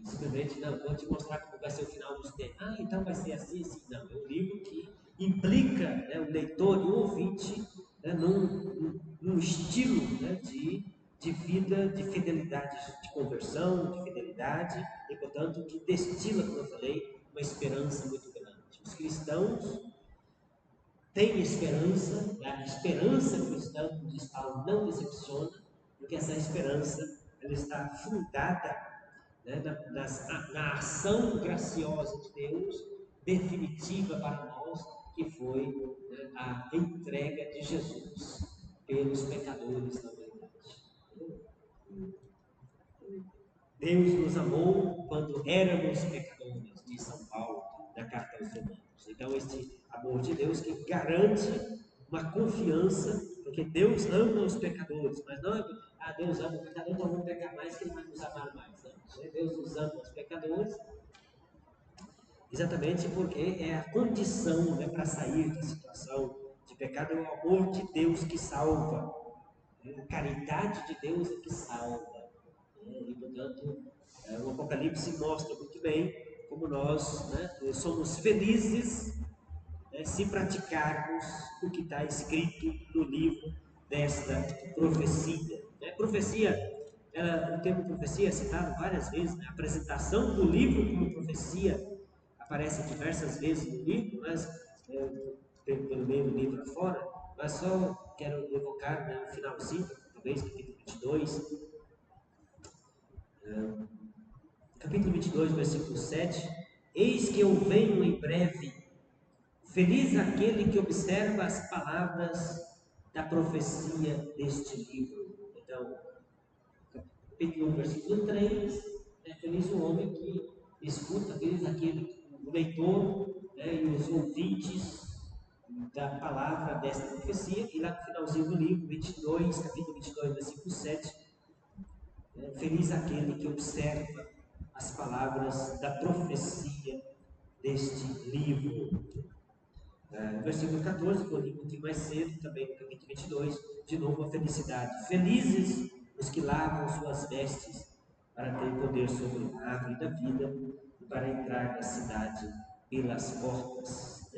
simplesmente, não, vou te mostrar como vai ser o final dos tempos. Ah, então vai ser assim, assim. Não, é um livro que implica, né, o leitor e o ouvinte, né, num estilo, né, de vida, de fidelidade, de conversão, de fidelidade, e portanto que destila, como eu falei, uma esperança muito grande. Os cristãos têm esperança, e a esperança cristã, como diz Paulo, não decepciona, porque essa esperança ela está fundada, né, na ação graciosa de Deus, definitiva para nós, que foi, né, a entrega de Jesus pelos pecadores da humanidade. Deus nos amou quando éramos pecadores, diz São Paulo na carta aos Romanos. Então, este amor de Deus que garante uma confiança, porque Deus ama os pecadores, mas não é, Deus ama os pecadores, então vamos pecar mais que Ele vai nos amar mais. Não. Deus nos ama os pecadores, exatamente porque é a condição, né, para sair da situação de pecado, é o amor de Deus que salva, a caridade de Deus é que salva. E, portanto, o Apocalipse mostra muito bem como nós, né, somos felizes, né, se praticarmos o que está escrito no livro desta profecia. Profecia, o termo profecia é citado várias vezes, né? A apresentação do livro como profecia aparece diversas vezes no livro, mas pelo meio do livro afora, mas só quero evocar, né, no finalzinho, talvez capítulo 22, capítulo 22, versículo 7: Eis que eu venho em breve, feliz aquele que observa as palavras da profecia deste livro. Então, capítulo 1, versículo 3, feliz o homem que escuta, feliz aquele, o leitor, né, e os ouvintes da palavra desta profecia. E lá no finalzinho do livro, 22, capítulo 22, versículo 7, feliz aquele que observa as palavras da profecia deste livro. No versículo 14, que eu li um pouquinho mais cedo, também no capítulo 22, de novo a felicidade. Felizes os que lavam suas vestes para ter poder sobre a árvore da vida e para entrar na cidade pelas portas.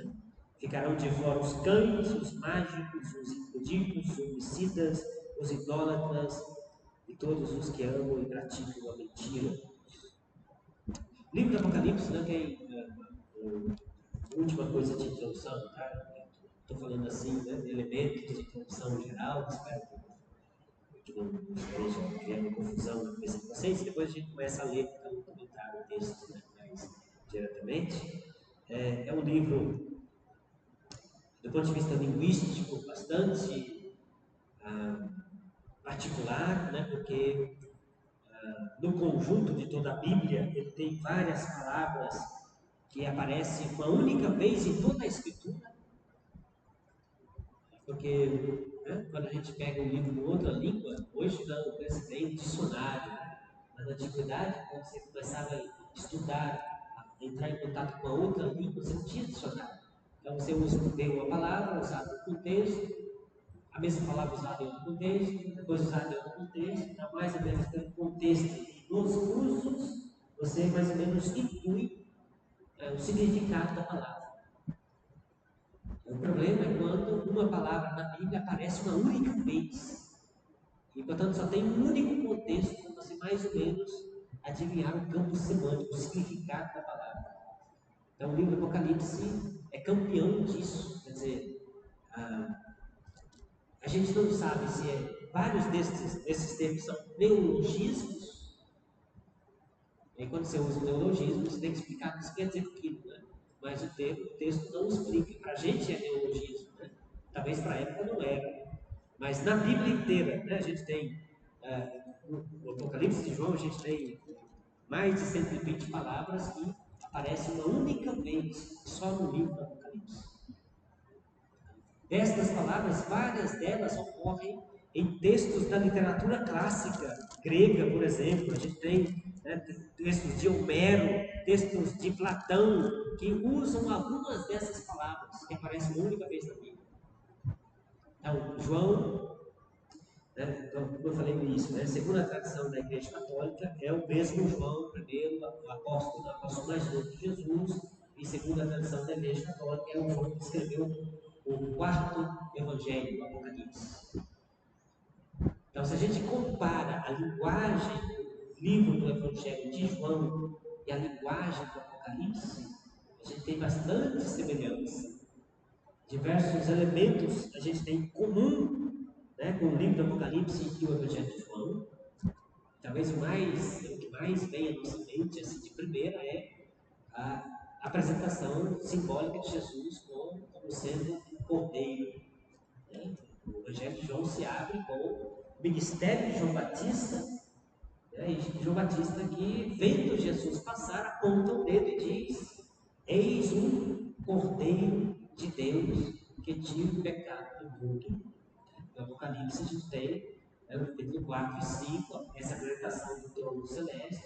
Ficarão de fora os cães, os mágicos, os impudicos, os homicidas, os idólatras e todos os que amam e praticam a mentira. O livro do Apocalipse não tem última coisa de introdução, tá? Estou falando assim, né, elementos de introdução geral, espero que não esteja criando confusão na cabeça de vocês. Depois a gente começa a ler, então, comentar o texto, né, mais diretamente. É um livro, do ponto de vista linguístico, bastante particular, né, porque no conjunto de toda a Bíblia ele tem várias palavras que aparecem uma única vez em toda a Escritura. Porque, né, quando a gente pega um livro em outra língua, hoje não, você tem um dicionário. Mas na antiguidade, quando você começava a estudar, a entrar em contato com a outra língua, você não tinha dicionário. Então você usa uma palavra usada no contexto, a mesma palavra usada em outro contexto, depois usada em outro contexto, então mais ou menos pelo contexto e nos usos, você mais ou menos inclui o significado da palavra. O problema é quando uma palavra na Bíblia aparece uma única vez. E, portanto, só tem um único contexto para você mais ou menos adivinhar o campo semântico, o significado da palavra. Então, o livro do Apocalipse é campeão disso. Quer dizer, A gente não sabe se vários desses termos são neologismos. E quando você usa o neologismo, você tem que explicar o que isso quer dizer aquilo, né? Mas o texto não explica. Para a gente é neologismo, né? Talvez para a época não era. Mas na Bíblia inteira, né, a gente tem, no Apocalipse de João, a gente tem mais de 120 palavras que aparecem uma única vez só no livro do Apocalipse. Destas palavras, várias delas ocorrem em textos da literatura clássica grega, por exemplo. A gente tem, né, textos de Homero, textos de Platão, que usam algumas dessas palavras, que aparecem uma única vez na Bíblia. Então, João, né, então, como eu falei no início, né, segundo a tradição da Igreja Católica, é o mesmo João, primeiro o apóstolo mais novo de Jesus, e segundo a tradição da Igreja Católica, é o João que escreveu o quarto Evangelho, o Apocalipse. Então, se a gente compara a linguagem do livro do Evangelho de João e a linguagem do Apocalipse, a gente tem bastante semelhança. Diversos elementos a gente tem em comum, né, com o livro do Apocalipse e o Evangelho de João. Talvez o que mais vem à nossa mente, assim, de primeira, é a apresentação simbólica de Jesus como sendo um cordeiro. Né? O Evangelho de João se abre com o ministério de João Batista, né? E João Batista que, vendo Jesus passar, aponta o dedo e diz: eis um cordeiro de Deus que tira o pecado do mundo. No Apocalipse a gente tem, no capítulo 4 e 5, essa apresentação do trono celeste,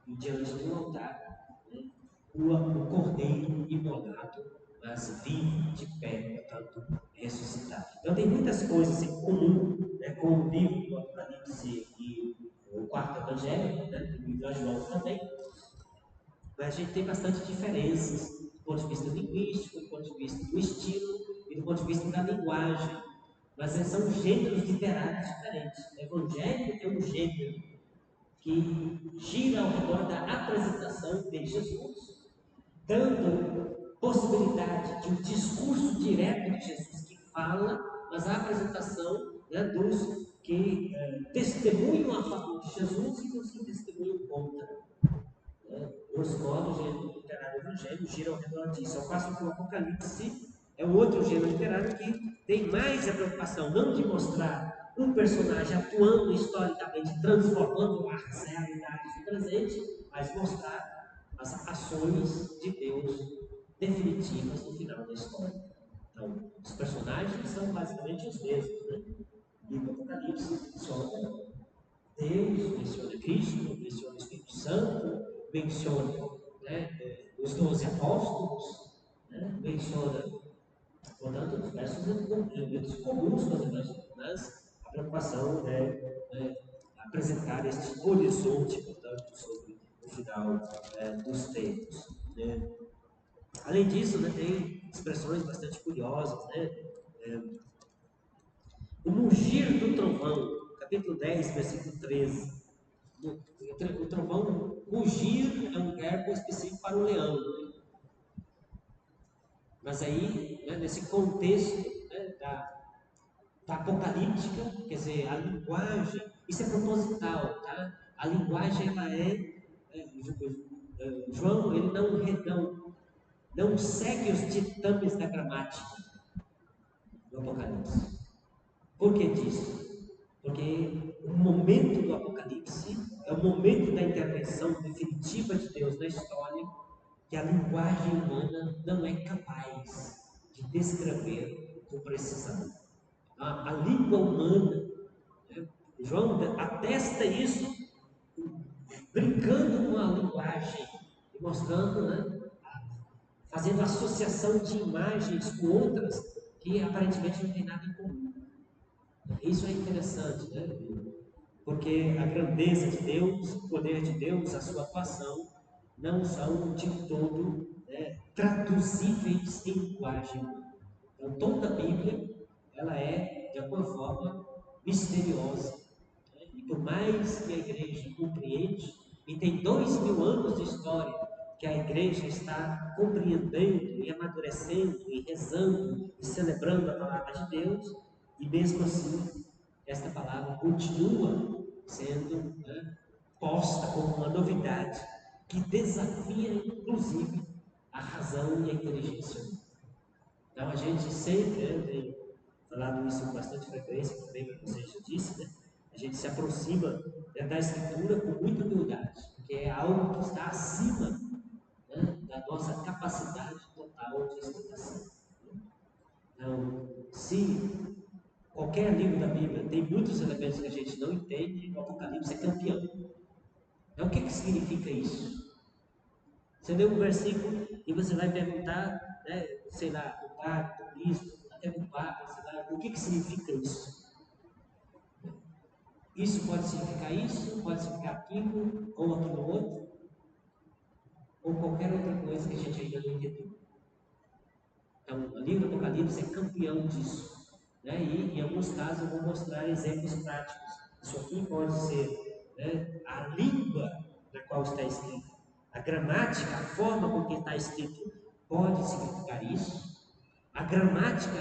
e diante do altar, né, o cordeiro imolado, mas vivo, de pé, portanto, ressuscitado. Então tem muitas coisas em comum, né, com o livro do Apocalipse e o quarto evangelho, né, do livro de João também, mas a gente tem bastante diferenças do ponto de vista linguístico, do ponto de vista do estilo e do ponto de vista da linguagem. Mas são gêneros literários diferentes. O Evangelho é um gênero que gira ao redor da apresentação de Jesus, dando possibilidade de um discurso direto de Jesus que fala, mas a apresentação, né, dos que testemunham a favor de Jesus e dos que testemunham contra. Grosso modo, o gênero literário evangelho gira ao redor disso. Ao passo que o Apocalipse é um outro gênero literário que tem mais a preocupação não de mostrar um personagem atuando historicamente, transformando a realidade do presente, mas mostrar as ações de Deus definitivas no final da história. Então, os personagens são basicamente os mesmos, né? E no Apocalipse menciona Deus, menciona Cristo, menciona o Espírito Santo, menciona, né, os 12 apóstolos, né, menciona, portanto, diversos elementos comuns com as evangelhos, mas a preocupação é apresentar este horizonte, portanto, sobre o final dos tempos. Né. Além disso, né, tem expressões bastante curiosas, né? O mugir do trovão, capítulo 10, versículo 13. O trovão rugir é um verbo específico para o leão. Né? Mas aí, né, nesse contexto, né, da apocalíptica, quer dizer, a linguagem, isso é proposital, tá? A linguagem, ela João, ele não segue os ditames da gramática do Apocalipse. Por que disso? Porque o momento do Apocalipse é o momento da intervenção definitiva de Deus na história que a linguagem humana não é capaz de descrever com precisão. A língua humana, né? João atesta isso brincando com a linguagem e mostrando, né, fazendo associação de imagens com outras que aparentemente não tem nada em comum. Isso é interessante, né? Porque a grandeza de Deus, o poder de Deus, a sua atuação, não são de todo traduzíveis em linguagem. Então, toda a Bíblia, ela é, de alguma forma, misteriosa. Né? E por mais que a igreja compreende, e tem 2000 anos de história que a igreja está compreendendo e amadurecendo, e rezando, e celebrando a palavra de Deus, E mesmo assim, esta palavra continua sendo, né, posta como uma novidade que desafia, inclusive, a razão e a inteligência humana. Então, a gente sempre, eu tenho falado isso com bastante frequência, também, como você já disse, né? A gente se aproxima, né, da Escritura com muita humildade, porque é algo que está acima, né, da nossa capacidade total de explicação. Então, se qualquer livro da Bíblia tem muitos elementos que a gente não entende, o Apocalipse é campeão. Então, o que significa isso? Você lê um versículo e você vai perguntar, né, sei lá, do padre, do bispo, até do papa, sei lá, o que significa isso? Isso pode significar isso, pode significar aquilo, ou aquilo outro, ou qualquer outra coisa que a gente ainda não entendeu. Então, o livro do Apocalipse é campeão disso. Né? E, em alguns casos, eu vou mostrar exemplos práticos. Isso aqui pode ser, né, a língua na qual está escrito, a gramática, a forma com que está escrito, pode significar isso. A gramática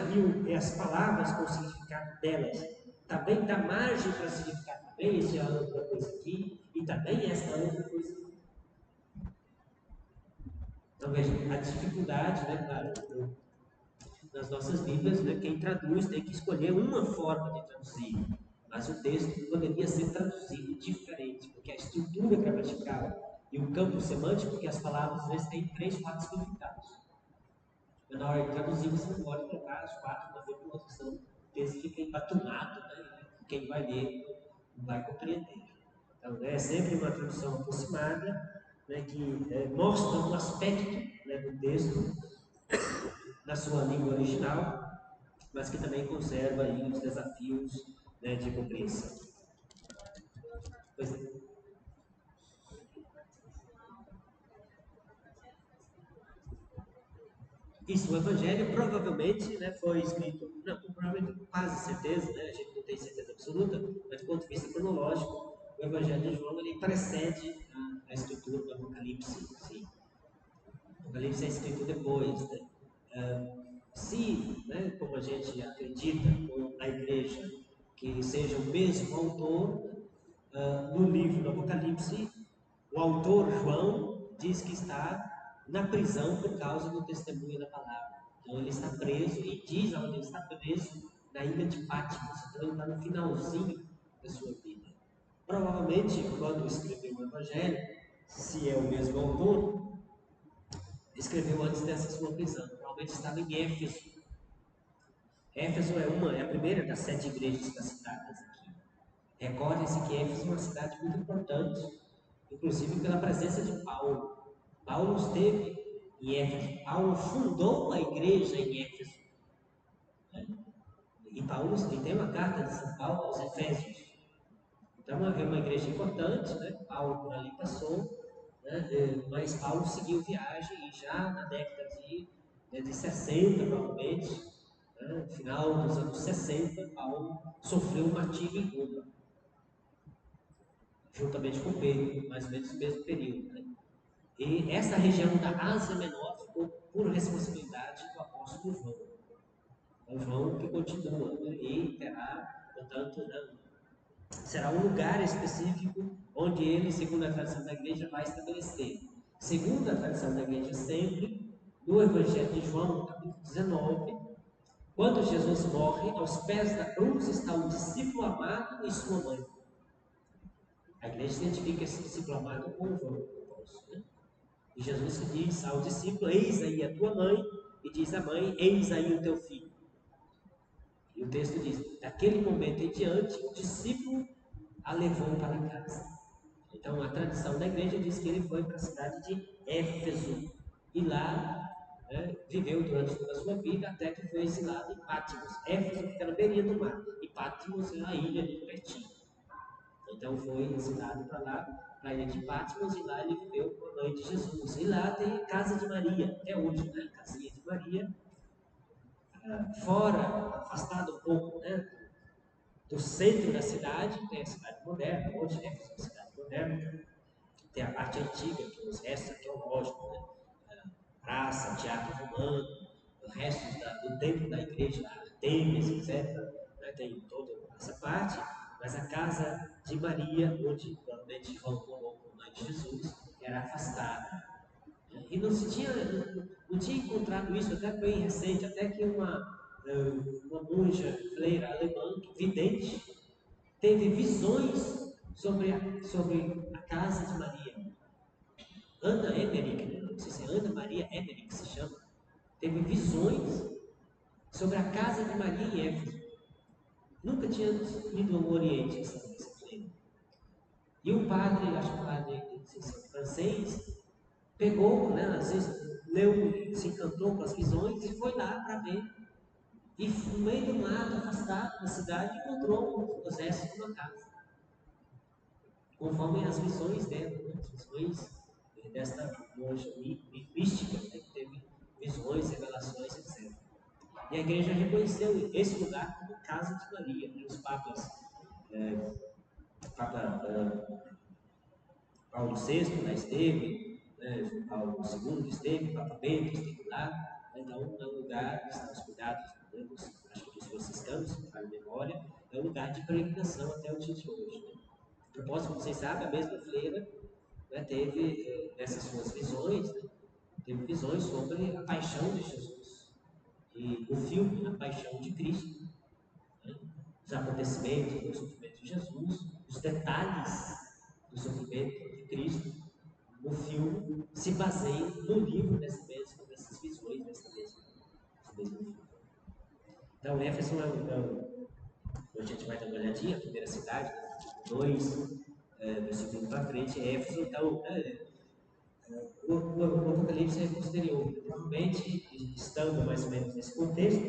e as palavras com o significado delas também dá margem para significar também essa outra coisa aqui e também essa outra coisa aqui. Então, veja, a dificuldade, né, claro, nas nossas Bíblias, né, quem traduz tem que escolher uma forma de traduzir, mas o texto poderia ser traduzido diferente, porque a estrutura gramatical e o campo semântico, que as palavras às vezes têm 3, 4 significados. Mas na hora de traduzir, você não pode colocar os 4 na mesma posição, o texto fica embatumado, né, e quem vai ler não vai compreender. Então, né, é sempre uma tradução aproximada, né, que mostra um aspecto, né, do texto na sua língua original, mas que também conserva aí os desafios, né, de compreensão. Pois é. Isso, o Evangelho provavelmente, né, foi escrito, não, provavelmente quase certeza, né, a gente não tem certeza absoluta, mas do ponto de vista cronológico, o Evangelho de João ele precede a estrutura do Apocalipse. Sim. O Apocalipse é escrito depois. Né? Se, né, como a gente acredita na igreja, que seja o mesmo autor, no livro do Apocalipse, o autor João diz que está na prisão por causa do testemunho da palavra. Então ele está preso e diz onde ele está preso, na ilha de Patmos. Então ele está no finalzinho da sua vida. Provavelmente, quando escreveu o Evangelho, se é o mesmo autor, escreveu antes dessa sua prisão. Provavelmente estava em Éfeso. Éfeso é a primeira das 7 igrejas que estão citadas aqui. Recorde-se que Éfeso é uma cidade muito importante, inclusive pela presença de Paulo. Paulo esteve em Éfeso. Paulo fundou a igreja em Éfeso. Né? E Paulo tem uma carta de São Paulo aos Efésios. Então é uma igreja importante, né? Paulo por ali passou, né? Mas Paulo seguiu viagem e já na década de 60, provavelmente, né? No final dos anos 60, Paulo sofreu um martírio em Roma, juntamente com Pedro, mais ou menos no mesmo período. Né? E essa região da Ásia Menor ficou por responsabilidade do apóstolo João. É o João que continua, né? E terá, portanto, né, será um lugar específico onde ele, segundo a tradição da igreja, vai estabelecer. Segundo a tradição da igreja, sempre, no Evangelho de João, no capítulo 19, quando Jesus morre, aos pés da cruz está o discípulo amado e sua mãe. A igreja identifica esse discípulo amado com João. Né? E Jesus que diz ao discípulo: eis aí a tua mãe, e diz à mãe: eis aí o teu filho. E o texto diz: daquele momento em diante, o discípulo a levou para casa. Então, a tradição da igreja diz que ele foi para a cidade de Éfeso e lá, né, viveu durante toda a sua vida até que foi exilado em Patmos. Éfeso fica na beirinha do mar e Patmos é uma ilha ali pertinho. Então, foi exilado para lá, para a ilha de Patmos, e lá ele viveu com a mãe de Jesus. E lá tem a casa de Maria, até hoje, né? A casinha de Maria, fora, afastado um pouco, né, do centro da cidade, tem a cidade moderna, hoje é a cidade moderna, tem a parte antiga, que os restos arqueológicos, né? Praça, teatro romano, os restos do templo da igreja, Artemis, etc., né? tem toda essa parte, mas a casa de Maria, onde provavelmente João morou com a mãe de Jesus, era afastada. E não tinha encontrado isso até bem recente, até que uma monja freira alemã, vidente, teve visões sobre a casa de Maria. Ana Emmerich, não sei se é Ana Maria Emmerich que se chama, teve visões sobre a casa de Maria em Éfeso. Nunca tinha ido ao Oriente essa freira. E um padre, acho que um padre francês, pegou, às vezes leu, se encantou com as visões e foi lá para ver. E no meio do mato, afastado da cidade, encontrou um exército numa casa. Conforme as visões dela, as visões desta monja mística, que teve visões, revelações, etc. E a igreja reconheceu esse lugar como casa de Maria. E os papas, Papa Paulo VI lá esteve, João Paulo II esteve, Papa Bento esteve lá. Então, é um lugar que está hospedado, acho que dos franciscanos, se não me memória, é um lugar de peregrinação até o dia de hoje. A propósito, como vocês sabem, a mesma freira teve, nessas suas visões, teve visões sobre a paixão de Jesus. E o filme, A Paixão de Cristo, os acontecimentos do sofrimento de Jesus, os detalhes do sofrimento de Cristo, o filme se baseia no livro dessas visões, desse mesmo filme. Então, Éfeso hoje a gente vai dar uma olhadinha, a primeira cidade, 2, versículo para frente, Éfeso. Então, o Apocalipse é posterior. Provavelmente, estando mais ou menos nesse contexto,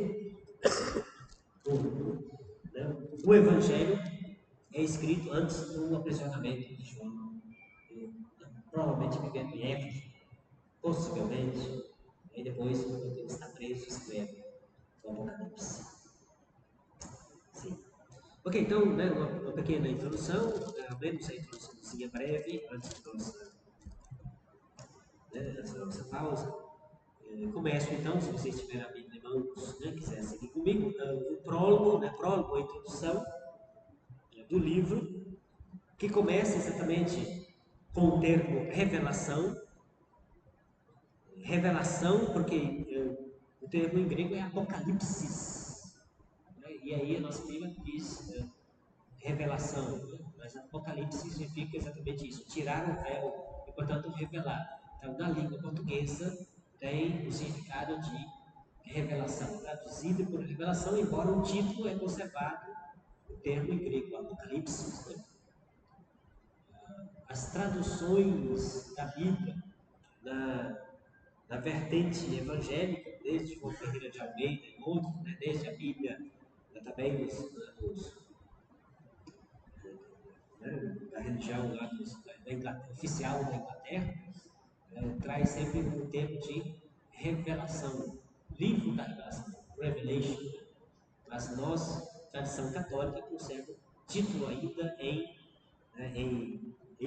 o Evangelho é escrito antes do aprisionamento de João. Provavelmente vivendo em Éfeso, possivelmente, e depois, quando ele está preso, escreve o Apocalipse. Sim. Ok, então, uma pequena introdução, ao menos a introduçãozinha breve, antes da nossa pausa. Começo então, se vocês tiverem a Bíblia em mãos, quiser seguir comigo, o prólogo, a introdução do livro, que começa exatamente com o termo revelação. Revelação, porque o termo em grego é apocalipsis. E aí a nossa Bíblia diz revelação, mas apocalipse significa exatamente isso, tirar o véu e, portanto, revelar. Então, na língua portuguesa, tem o significado de revelação, traduzido por revelação, embora o título é conservado, o termo em grego, apocalipse. As traduções da Bíblia na vertente evangélica, desde João Ferreira de Almeida e outros, desde a Bíblia também da religião lá oficial da Inglaterra, traz sempre um termo de revelação, livro da revelação, Revelation. Mas nós, tradição católica, conserva o título ainda em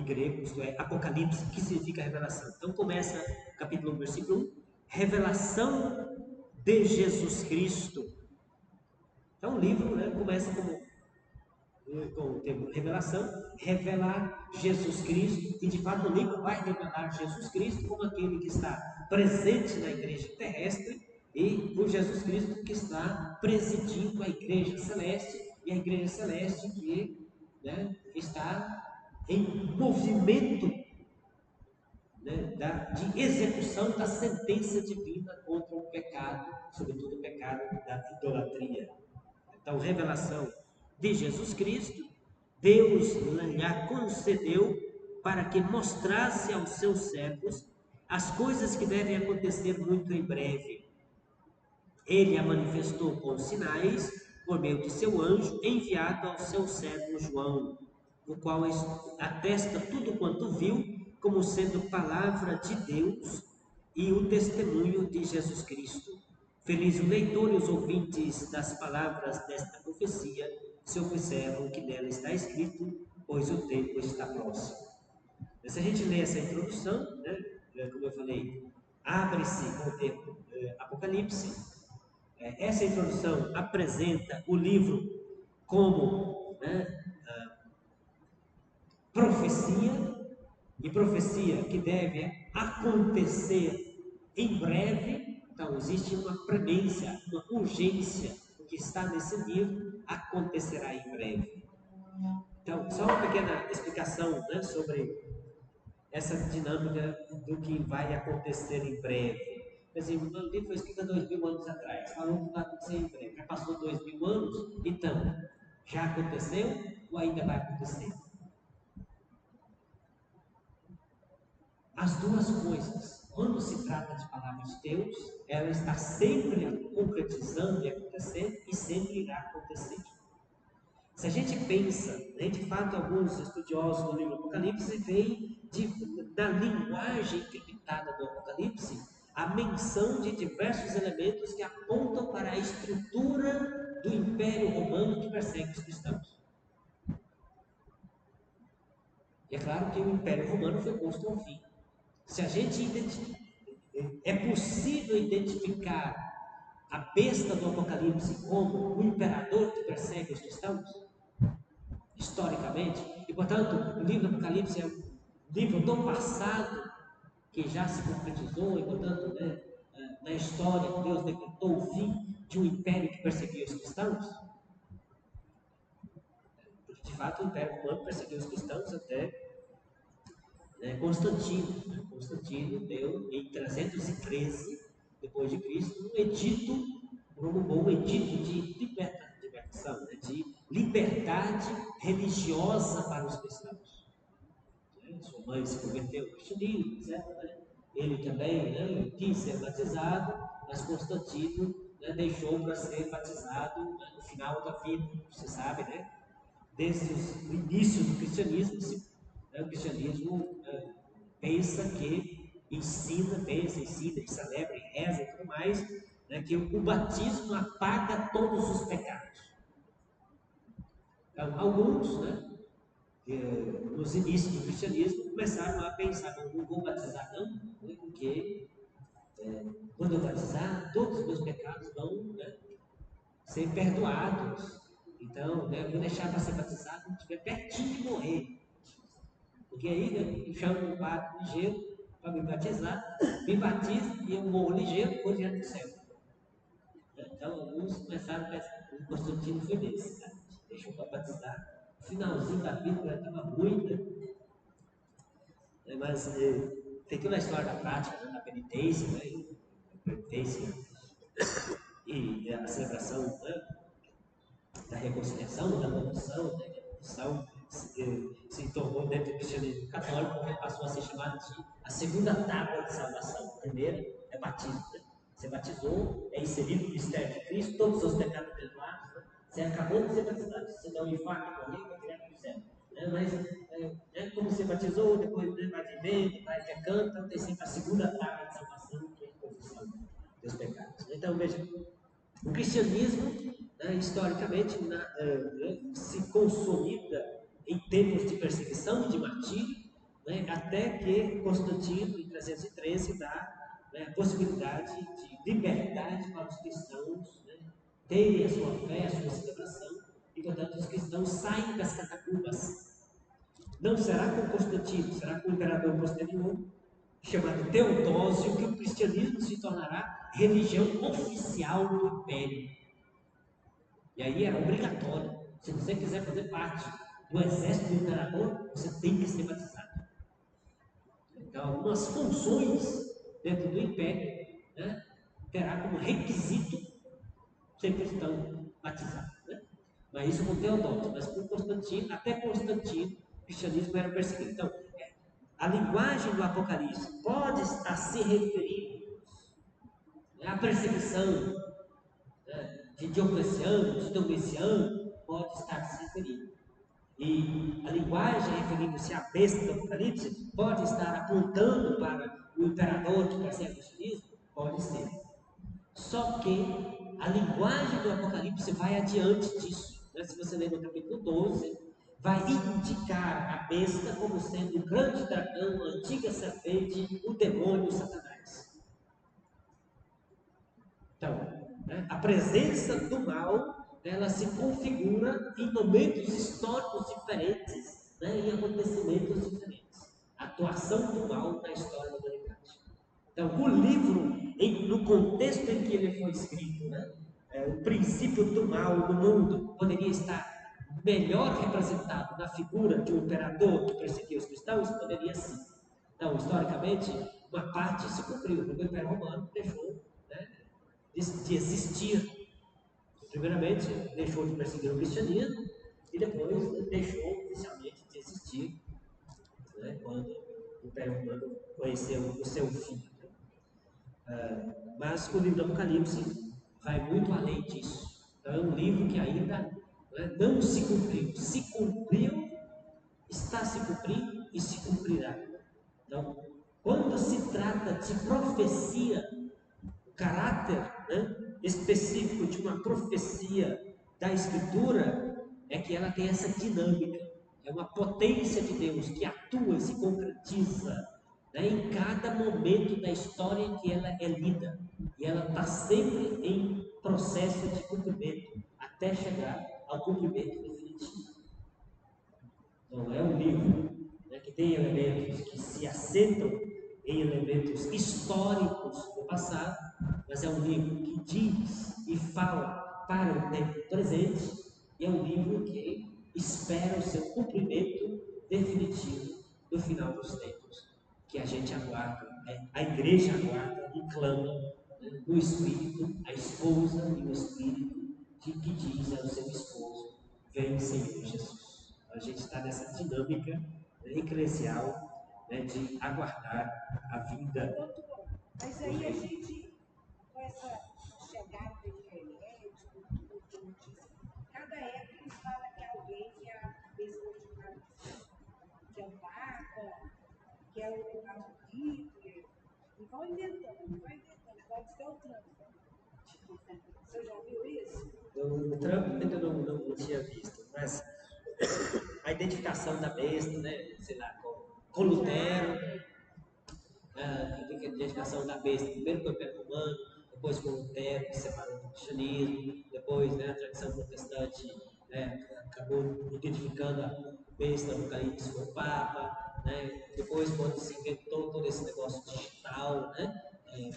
grego, isto é, Apocalipse, que significa revelação. Então começa capítulo 1, versículo 1, revelação de Jesus Cristo. Então o livro começa com o termo revelação, revelar Jesus Cristo, e de fato o livro vai revelar Jesus Cristo como aquele que está presente na igreja terrestre e o Jesus Cristo que está presidindo a igreja celeste, e a igreja celeste que está em movimento de execução da sentença divina contra o pecado, sobretudo o pecado da idolatria. Então, revelação de Jesus Cristo, Deus lhe concedeu para que mostrasse aos seus servos as coisas que devem acontecer muito em breve. Ele a manifestou com sinais, por meio de seu anjo, enviado ao seu servo João, o qual atesta tudo quanto viu, como sendo palavra de Deus e o testemunho de Jesus Cristo. Feliz o leitor e os ouvintes das palavras desta profecia, se observam o que nela está escrito, pois o tempo está próximo. Se a gente lê essa introdução, como eu falei, abre-se com o termo Apocalipse. Essa introdução apresenta o livro como, né, profecia, e profecia que deve acontecer em breve. Então existe uma premência, uma urgência. O que está nesse livro acontecerá em breve. Então, só uma pequena explicação, né, sobre essa dinâmica do que vai acontecer em breve. Quer dizer, o livro foi escrito há 2000 anos atrás, falou que vai acontecer em breve. Já passou 2000 anos, então, já aconteceu ou ainda vai acontecer? As duas coisas. Quando se trata de palavras de Deus, ela está sempre concretizando e acontecendo e sempre irá acontecer. Se a gente pensa, né, de fato, alguns estudiosos do livro do Apocalipse veem da linguagem criptada do Apocalipse a menção de diversos elementos que apontam para a estrutura do Império Romano que persegue os cristãos. E é claro que o Império Romano foi posto ao fim. Se a gente é possível identificar a besta do Apocalipse como o imperador que persegue os cristãos, historicamente, e portanto o livro do Apocalipse é um livro do passado que já se concretizou, e portanto, né, na história Deus decretou o fim de um império que perseguia os cristãos. Porque de fato o Império Romano perseguiu os cristãos até Constantino. Constantino deu em 313 depois de Cristo um edito, promulgou um edito de libertação, né, de liberdade religiosa para os cristãos. Sua mãe se converteu ao cristianismo, etc. Ele também, né, quis ser batizado, mas Constantino, né, deixou para ser batizado, né, no final da vida. Você sabe, né? Desde o início do cristianismo, o cristianismo pensa que ensina, e celebra, e reza e tudo mais, né, que o batismo apaga todos os pecados. Então, alguns, né, nos inícios do cristianismo, começaram a pensar: não vou batizar não, né, porque quando eu batizar, todos os meus pecados vão, né, ser perdoados. Então, né, eu vou deixar para ser batizado quando estiver pertinho de morrer. Porque aí, né, eu chamo o padre ligeiro para me batizar, me batiza e eu morro ligeiro, vou direto do céu. Então, alguns começaram a pensar: o Constantino foi desse, né? Deixou para batizar. No finalzinho da vida, já estava muito. Mas tem toda a história da prática, né, da penitência, né, a penitência e a celebração, né, da reconciliação, da conversão, né, que a conversão se tornou dentro do cristianismo católico, porque passou a ser chamada de a segunda tábua de salvação. A primeira é batismo. Né? Você batizou, é inserido no mistério de Cristo, todos os seus pecados perdoados, né? Você acabou de ser batizado. Se você dá um infarto e morrer, vai direto para o céu. Mas como você batizou, depois, né, vai vivendo, vai pecando, tem sempre a segunda tábua de salvação, que é a confissão dos pecados. Então, veja, o cristianismo, né, historicamente, se consolida em tempos de perseguição e de martírio, né, até que Constantino, em 313, dá, né, a possibilidade de liberdade para os cristãos, né, terem a sua fé, a sua celebração, e portanto os cristãos saem das catacumbas. Não será com Constantino, será com o imperador posterior, chamado Teodósio, que o cristianismo se tornará religião oficial do império. E aí era obrigatório. Se você quiser fazer parte do exército do imperador, você tem que ser batizado. Então, algumas funções dentro do império, né, terá como requisito ser cristão batizado. Né? Mas isso com Teodósio, mas com Constantino, até Constantino, o cristianismo era perseguido. Então, a linguagem do Apocalipse pode estar se referindo à perseguição, né, de Diocleciano, de Domiciano, pode estar se referindo. E a linguagem referindo-se à besta do Apocalipse pode estar apontando para o imperador que persegue o cristianismo? Pode ser. Só que a linguagem do Apocalipse vai adiante disso. Né? Se você ler no capítulo 12, vai indicar a besta como sendo o grande dragão, a antiga serpente, o demônio, Satanás. Então, né, a presença do mal ela se configura em momentos históricos diferentes, né, em acontecimentos diferentes. A atuação do mal na história da humanidade. Então, o livro, no contexto em que ele foi escrito, né, o princípio do mal no mundo poderia estar melhor representado na figura de um imperador que perseguia os cristãos? Poderia sim. Então, historicamente, uma parte se cumpriu, o Império Romano deixou, né, de existir. Primeiramente, deixou de perseguir o cristianismo e depois deixou oficialmente de existir, né, quando o Império Romano conheceu o seu fim. Mas o livro do Apocalipse vai muito além disso. Então, é um livro que ainda, né, não se cumpriu. Se cumpriu, está se cumprindo e se cumprirá. Então, quando se trata de profecia, o caráter, né, específico de uma profecia da Escritura é que ela tem essa dinâmica. É uma potência de Deus que atua e se concretiza, né, em cada momento da história em que ela é lida. E ela está sempre em processo de cumprimento, até chegar ao cumprimento definitivo. Não é um livro, né, que tem elementos que se assentam em elementos históricos do passado, mas é um livro que diz e fala para o tempo presente, e é um livro que espera o seu cumprimento definitivo no final dos tempos, que a gente aguarda, a igreja aguarda e clama, né, no Espírito, a esposa e o Espírito que diz ao seu esposo: vem, Senhor Jesus. A gente está nessa dinâmica, né, eclesial, né, de aguardar a vinda. Mas aí a gente, com essa chegada da internet, com tudo que notícia, cada época fala que alguém que é a mesma que é o Papa, que é o Hitler, e vão inventando, pode ser o Trump. Você já viu isso? O Trump ainda não tinha visto, mas a identificação da besta, né, sei lá, com Lutero, a identificação da besta, primeiro com o Império Romano, depois com Lutero, que separou do cristianismo, depois, né, a tradição protestante, né, acabou identificando a besta no Apocalipse com o Papa, né, depois quando se inventou todo esse negócio digital, né,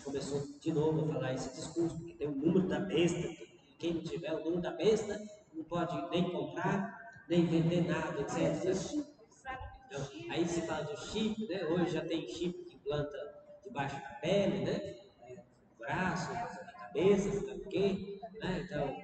começou de novo a falar esse discurso, porque tem o número da besta, quem não tiver o número da besta não pode nem comprar, nem vender nada, etc. Então, aí se fala do chip, né? Hoje já tem chip que implanta debaixo da pele, né? No braço, na cabeça, sei lá o quê, né? Então,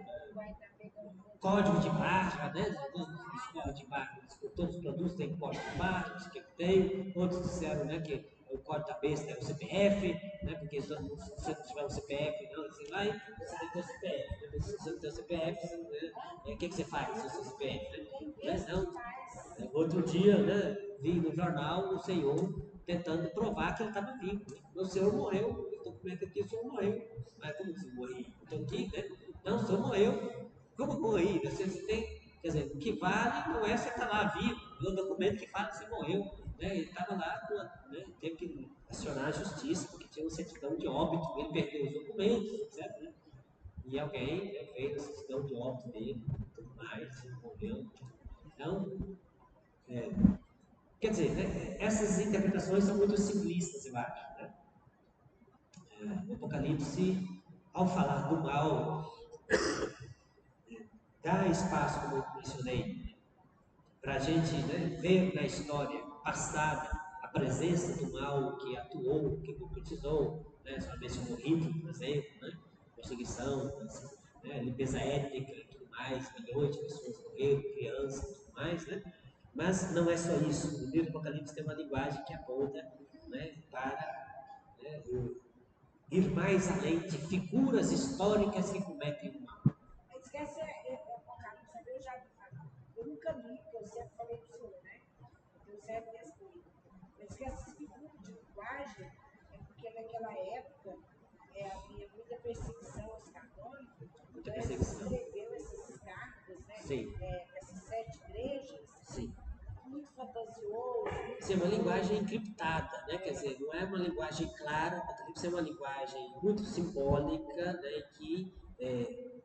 código de barra, né? Os códigos de barra, todos os produtos têm código de barra, não sei o que tem. Outros disseram, né, que o código da besta é o CPF, né? Porque se você não tiver o CPF, não, você vai, você tem que ter o CPF. Né? Se você não tem o CPF, né? O que você faz com o seu CPF? Né? Não, outro dia, né, vi no jornal o senhor tentando provar que ele estava vivo. O senhor morreu, o documento aqui, o senhor morreu. Mas como que eu morri? Estou aqui, né? Não, o senhor morreu. Como morri? Você tem, quer dizer, o que vale não é você estar lá vivo, é o documento que fala que você morreu. Né? Ele estava lá, né, teve que acionar a justiça, porque tinha uma certidão de óbito, ele perdeu os documentos, etc. Né? E alguém, né, fez a certidão de óbito dele, tudo mais, morreu. Então, quer dizer, né, essas interpretações são muito simplistas, eu acho. Né? O Apocalipse, ao falar do mal, dá espaço, como eu mencionei, para a gente, né, ver na história passada a presença do mal que atuou, que concretizou, né, só mencionou Hitler, por exemplo, né, perseguição, né, limpeza étnica e tudo mais, milhões de pessoas morreram, crianças e tudo mais, né? Mas não é só isso. O livro do Apocalipse tem uma linguagem que aponta, né, para, né, ir mais além de figuras históricas que cometem o mal. Esquece Apocalipse, eu já vi falar. Eu nunca li, porque eu sempre falei para o senhor, né? Eu sempre respeito. Mas esquece esse figura de linguagem, é porque naquela época havia muita perseguição aos católicos. Muita Então, perseguição. ele escreveu essas cartas, né? Sim. Essas 7 igrejas. Sim. Muito fantasioso. Sim, é uma linguagem encriptada, né? Quer dizer, não é uma linguagem clara, o Apocalipse é uma linguagem muito simbólica, né? Que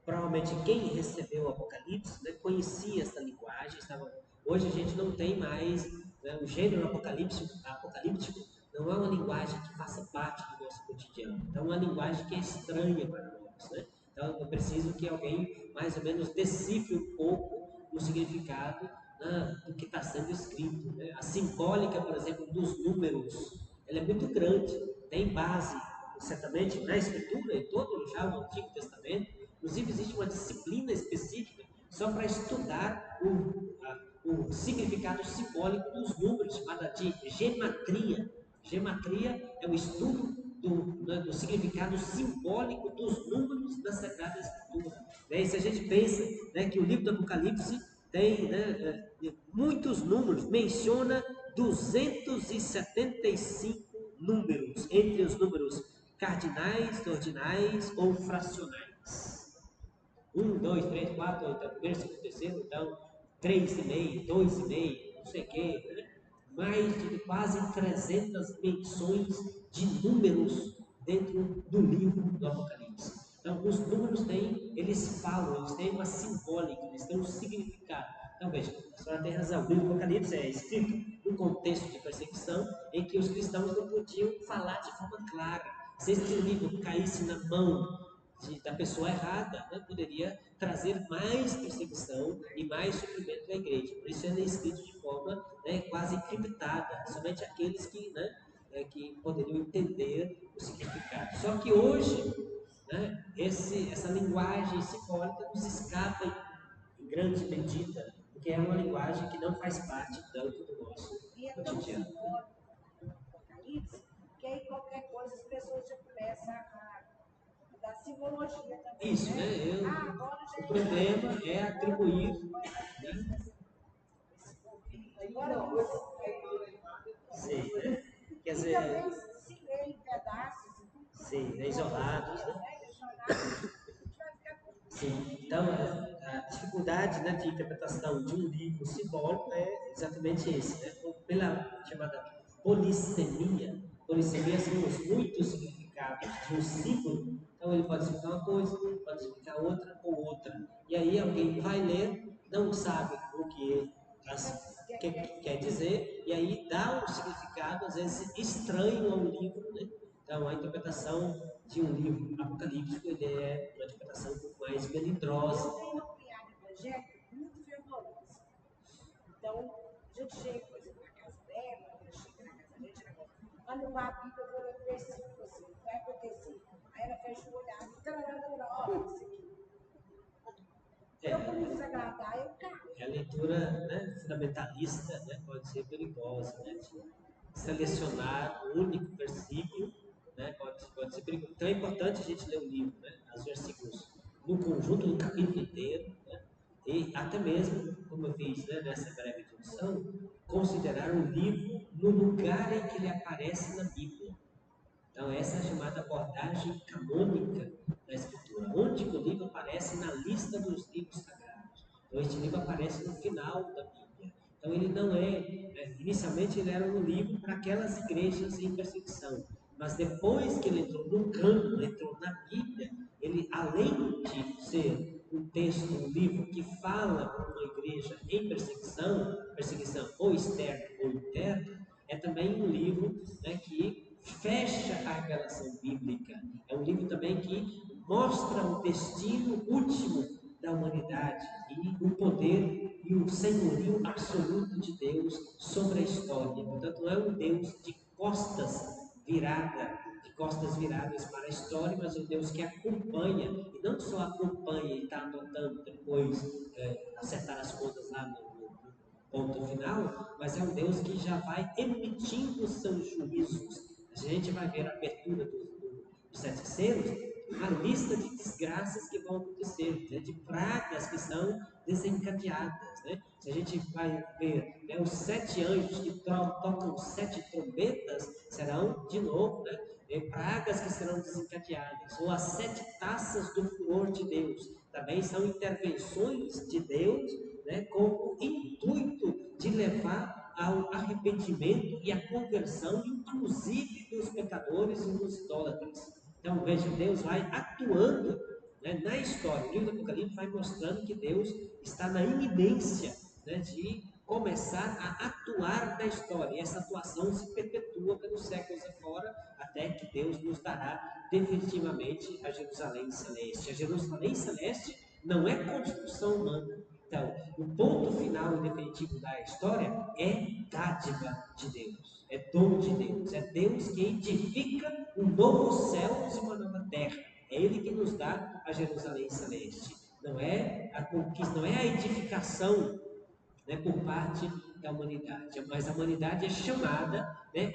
provavelmente quem recebeu o Apocalipse, né, conhecia essa linguagem. Hoje a gente não tem mais, né, o gênero apocalíptico não é uma linguagem que faça parte do nosso cotidiano. Então, é uma linguagem que é estranha para nós. Né? Então, eu preciso que alguém mais ou menos decifre um pouco o significado, né, do que está sendo escrito. Né? A simbólica, por exemplo, dos números, ela é muito grande, tem base, certamente, na Escritura, em todo já o Antigo Testamento. Inclusive, existe uma disciplina específica só para estudar o significado simbólico dos números, chamada de gematria. Gematria é o estudo do significado simbólico dos números da Sagrada Escritura. Né? E se a gente pensa, né, que o livro do Apocalipse tem, né, muitos números, menciona 275 números, entre os números cardinais, ordinais ou fracionais. 1, 2, 3, 4, então, primeiro, segundo, terceiro, então, 3,5, 2,5, não sei o quê, né? Mais de quase 300 menções de números dentro do livro do Apocalipse. Então, os números eles falam, eles têm uma simbólica, eles têm um significado. Então, veja, a senhora tem razão, o livro do Apocalipse é escrito num contexto de perseguição em que os cristãos não podiam falar de forma clara. Se esse livro caísse na mão da pessoa errada, né, poderia trazer mais perseguição e mais sofrimento à igreja. Por isso ele é escrito de forma, né, quase encriptada, somente aqueles que, né, que poderiam entender o significado. Só que hoje, né, essa linguagem simbólica nos escapa em grande medida, porque é uma linguagem que não faz parte tanto do nosso cotidiano. Apocalipse, que aí qualquer coisa as pessoas já começam a dar simbologia também. Isso, né? O problema é atribuir. Né? Sim, né? Quer dizer. E também se lê em pedaços. Sim, isolados, né? Sim, então a dificuldade, né, de interpretação de um livro simbólico é exatamente esse, né? Pela chamada polissemia. Polissemia são os muitos significados de um símbolo. Então ele pode significar uma coisa, pode significar outra ou outra. E aí alguém vai ler, não sabe o que quer dizer, e aí dá um significado, às vezes, estranho ao livro, né? Então, a interpretação de um livro apocalíptico ele é uma interpretação um pouco mais melindrosa. Eu tenho uma cunhada evangélica muito fervorosa. Então, a gente chega, por exemplo, na casa dela, ela chega na casa da gente, ela fala, olha uma Bíblia, eu vou ler um versículo assim, vai acontecer. Aí ela fecha o olhar e olha isso aqui. Eu, para me desagradar, eu caio. A leitura, né, fundamentalista, né, pode ser perigosa, né, de selecionar o único versículo, né, pode ser perigoso. Então é importante a gente ler o livro, né, os versículos no conjunto do capítulo inteiro, né, e até mesmo, como eu fiz, né, nessa breve introdução, considerar o livro no lugar em que ele aparece na Bíblia. Então, essa é a chamada abordagem canônica da Escritura, onde o livro aparece na lista dos livros sagrados. Então, este livro aparece no final da Bíblia. Então, ele não inicialmente ele era um livro para aquelas igrejas em perseguição, mas depois que ele entrou no cânone, entrou na Bíblia, ele, além de ser um texto, um livro que fala para uma igreja em perseguição ou externa ou interna, é também um livro, né, que fecha a revelação bíblica. É um livro também que mostra o destino último da humanidade e o poder e o senhorio absoluto de Deus sobre a história. Portanto, não é um Deus de costas viradas para a história, mas um Deus que acompanha, e não só acompanha e está anotando depois, acertar as contas lá no ponto final, mas é um Deus que já vai emitindo seus juízos. A gente vai ver a abertura dos 7 selos, uma lista de desgraças que vão acontecer, né, de pragas que são desencadeadas. Né? Se a gente vai ver, né, os 7 anjos que tocam 7 trombetas, serão de novo, né, pragas que serão desencadeadas, ou as 7 taças do furor de Deus, também são intervenções de Deus, né, com o intuito de levar ao arrependimento e à conversão, inclusive dos pecadores e dos idólatras. Então, veja, Deus vai atuando né, na história. O livro do Apocalipse vai mostrando que Deus está na iminência, né, de começar a atuar na história. E essa atuação se perpetua pelos séculos afora, até que Deus nos dará definitivamente a Jerusalém Celeste. A Jerusalém Celeste não é construção humana. Então, o ponto final e definitivo da história é dádiva de Deus, é dom de Deus, é Deus que edifica um novo céu e uma nova terra. É Ele que nos dá a Jerusalém Celeste. Não é a conquista, não é a edificação, né, por parte da humanidade, mas a humanidade é chamada, né,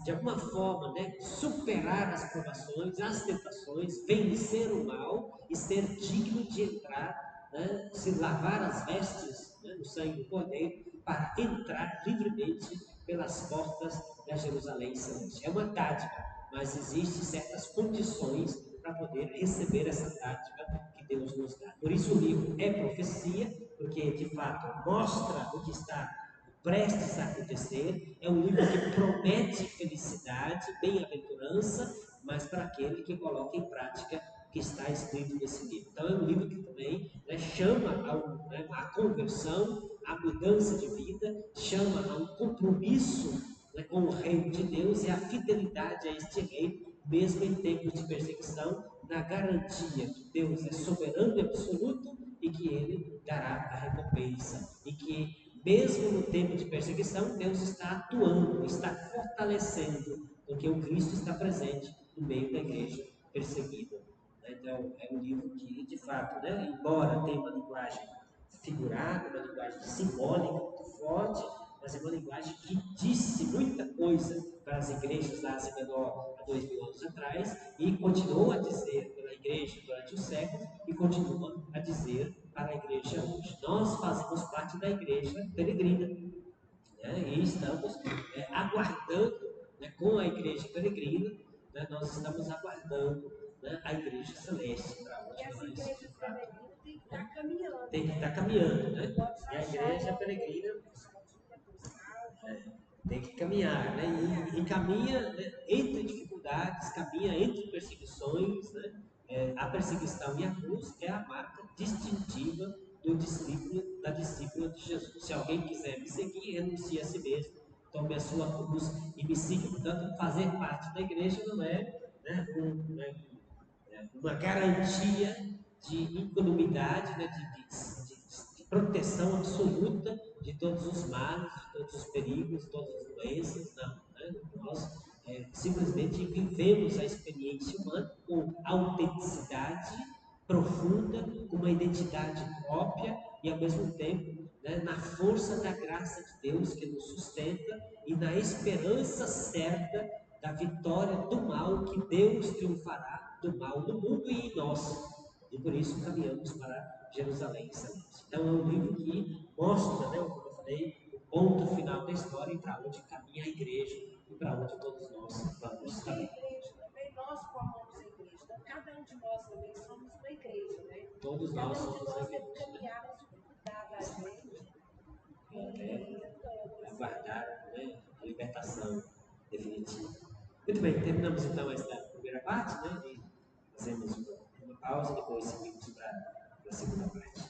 de alguma forma, né, superar as provações, as tentações, vencer o mal e ser digno de entrar, né, se lavar as vestes, né, no sangue do Cordeiro, para entrar livremente pelas portas da Jerusalém Celeste. É uma dádiva, mas existem certas condições para poder receber essa dádiva que Deus nos dá. Por isso o livro é profecia, porque de fato mostra o que está prestes a acontecer. É um livro que promete felicidade, bem-aventurança, mas para aquele que coloca em prática o que está escrito nesse livro. Então é um livro que também, né, chama a conversão, a mudança de vida, chama a um compromisso, né, com o reino de Deus e a fidelidade a este reino, mesmo em tempos de perseguição, na garantia que Deus é soberano e absoluto e que Ele dará a recompensa. E que, mesmo no tempo de perseguição, Deus está atuando, está fortalecendo, porque o Cristo está presente no meio da igreja perseguida. Então, é um livro que, de fato, né, embora tenha uma linguagem figurada, uma linguagem simbólica muito forte, mas é uma linguagem que disse muita coisa para as igrejas da Ásia Menor há 2000 anos atrás e continuou a dizer pela igreja durante os séculos e continua a dizer para a igreja hoje. Nós fazemos parte da igreja peregrina, né, e estamos aguardando, né, com a igreja peregrina, né, nós estamos aguardando, né, a igreja celeste para onde essa nós igreja peregrina tem que estar caminhando. tem que estar caminhando, né? E a igreja peregrina tem que caminhar, né? E caminha, né, entre dificuldades, caminha entre perseguições, né? A perseguição e a cruz é a marca distintiva do discípulo, da discípula de Jesus. Se alguém quiser me seguir, renuncie a si mesmo, tome a sua cruz e me siga. Portanto, fazer parte da igreja não é, né, uma garantia de incolumidade, né, de proteção absoluta de todos os males, de todos os perigos, de todas as doenças. Não, né? Nós simplesmente vivemos a experiência humana com autenticidade profunda, com uma identidade própria e ao mesmo tempo, né, na força da graça de Deus que nos sustenta e na esperança certa da vitória do mal, que Deus triunfará do mal no mundo e em nós. E por isso caminhamos para Jerusalém Celeste. Então é um livro que mostra, né, como eu falei, o ponto final da história e para onde caminha a igreja e para onde todos nós vamos também. A igreja também, nós formamos a igreja. Então cada um de nós também somos uma igreja, né? Todos nós somos a igreja. igreja. Caminharmos o cuidar da gente e aguardar, né, a libertação definitiva. Muito bem, terminamos então esta primeira parte, né? E fazemos uma pausa e depois seguimos para a segunda parte.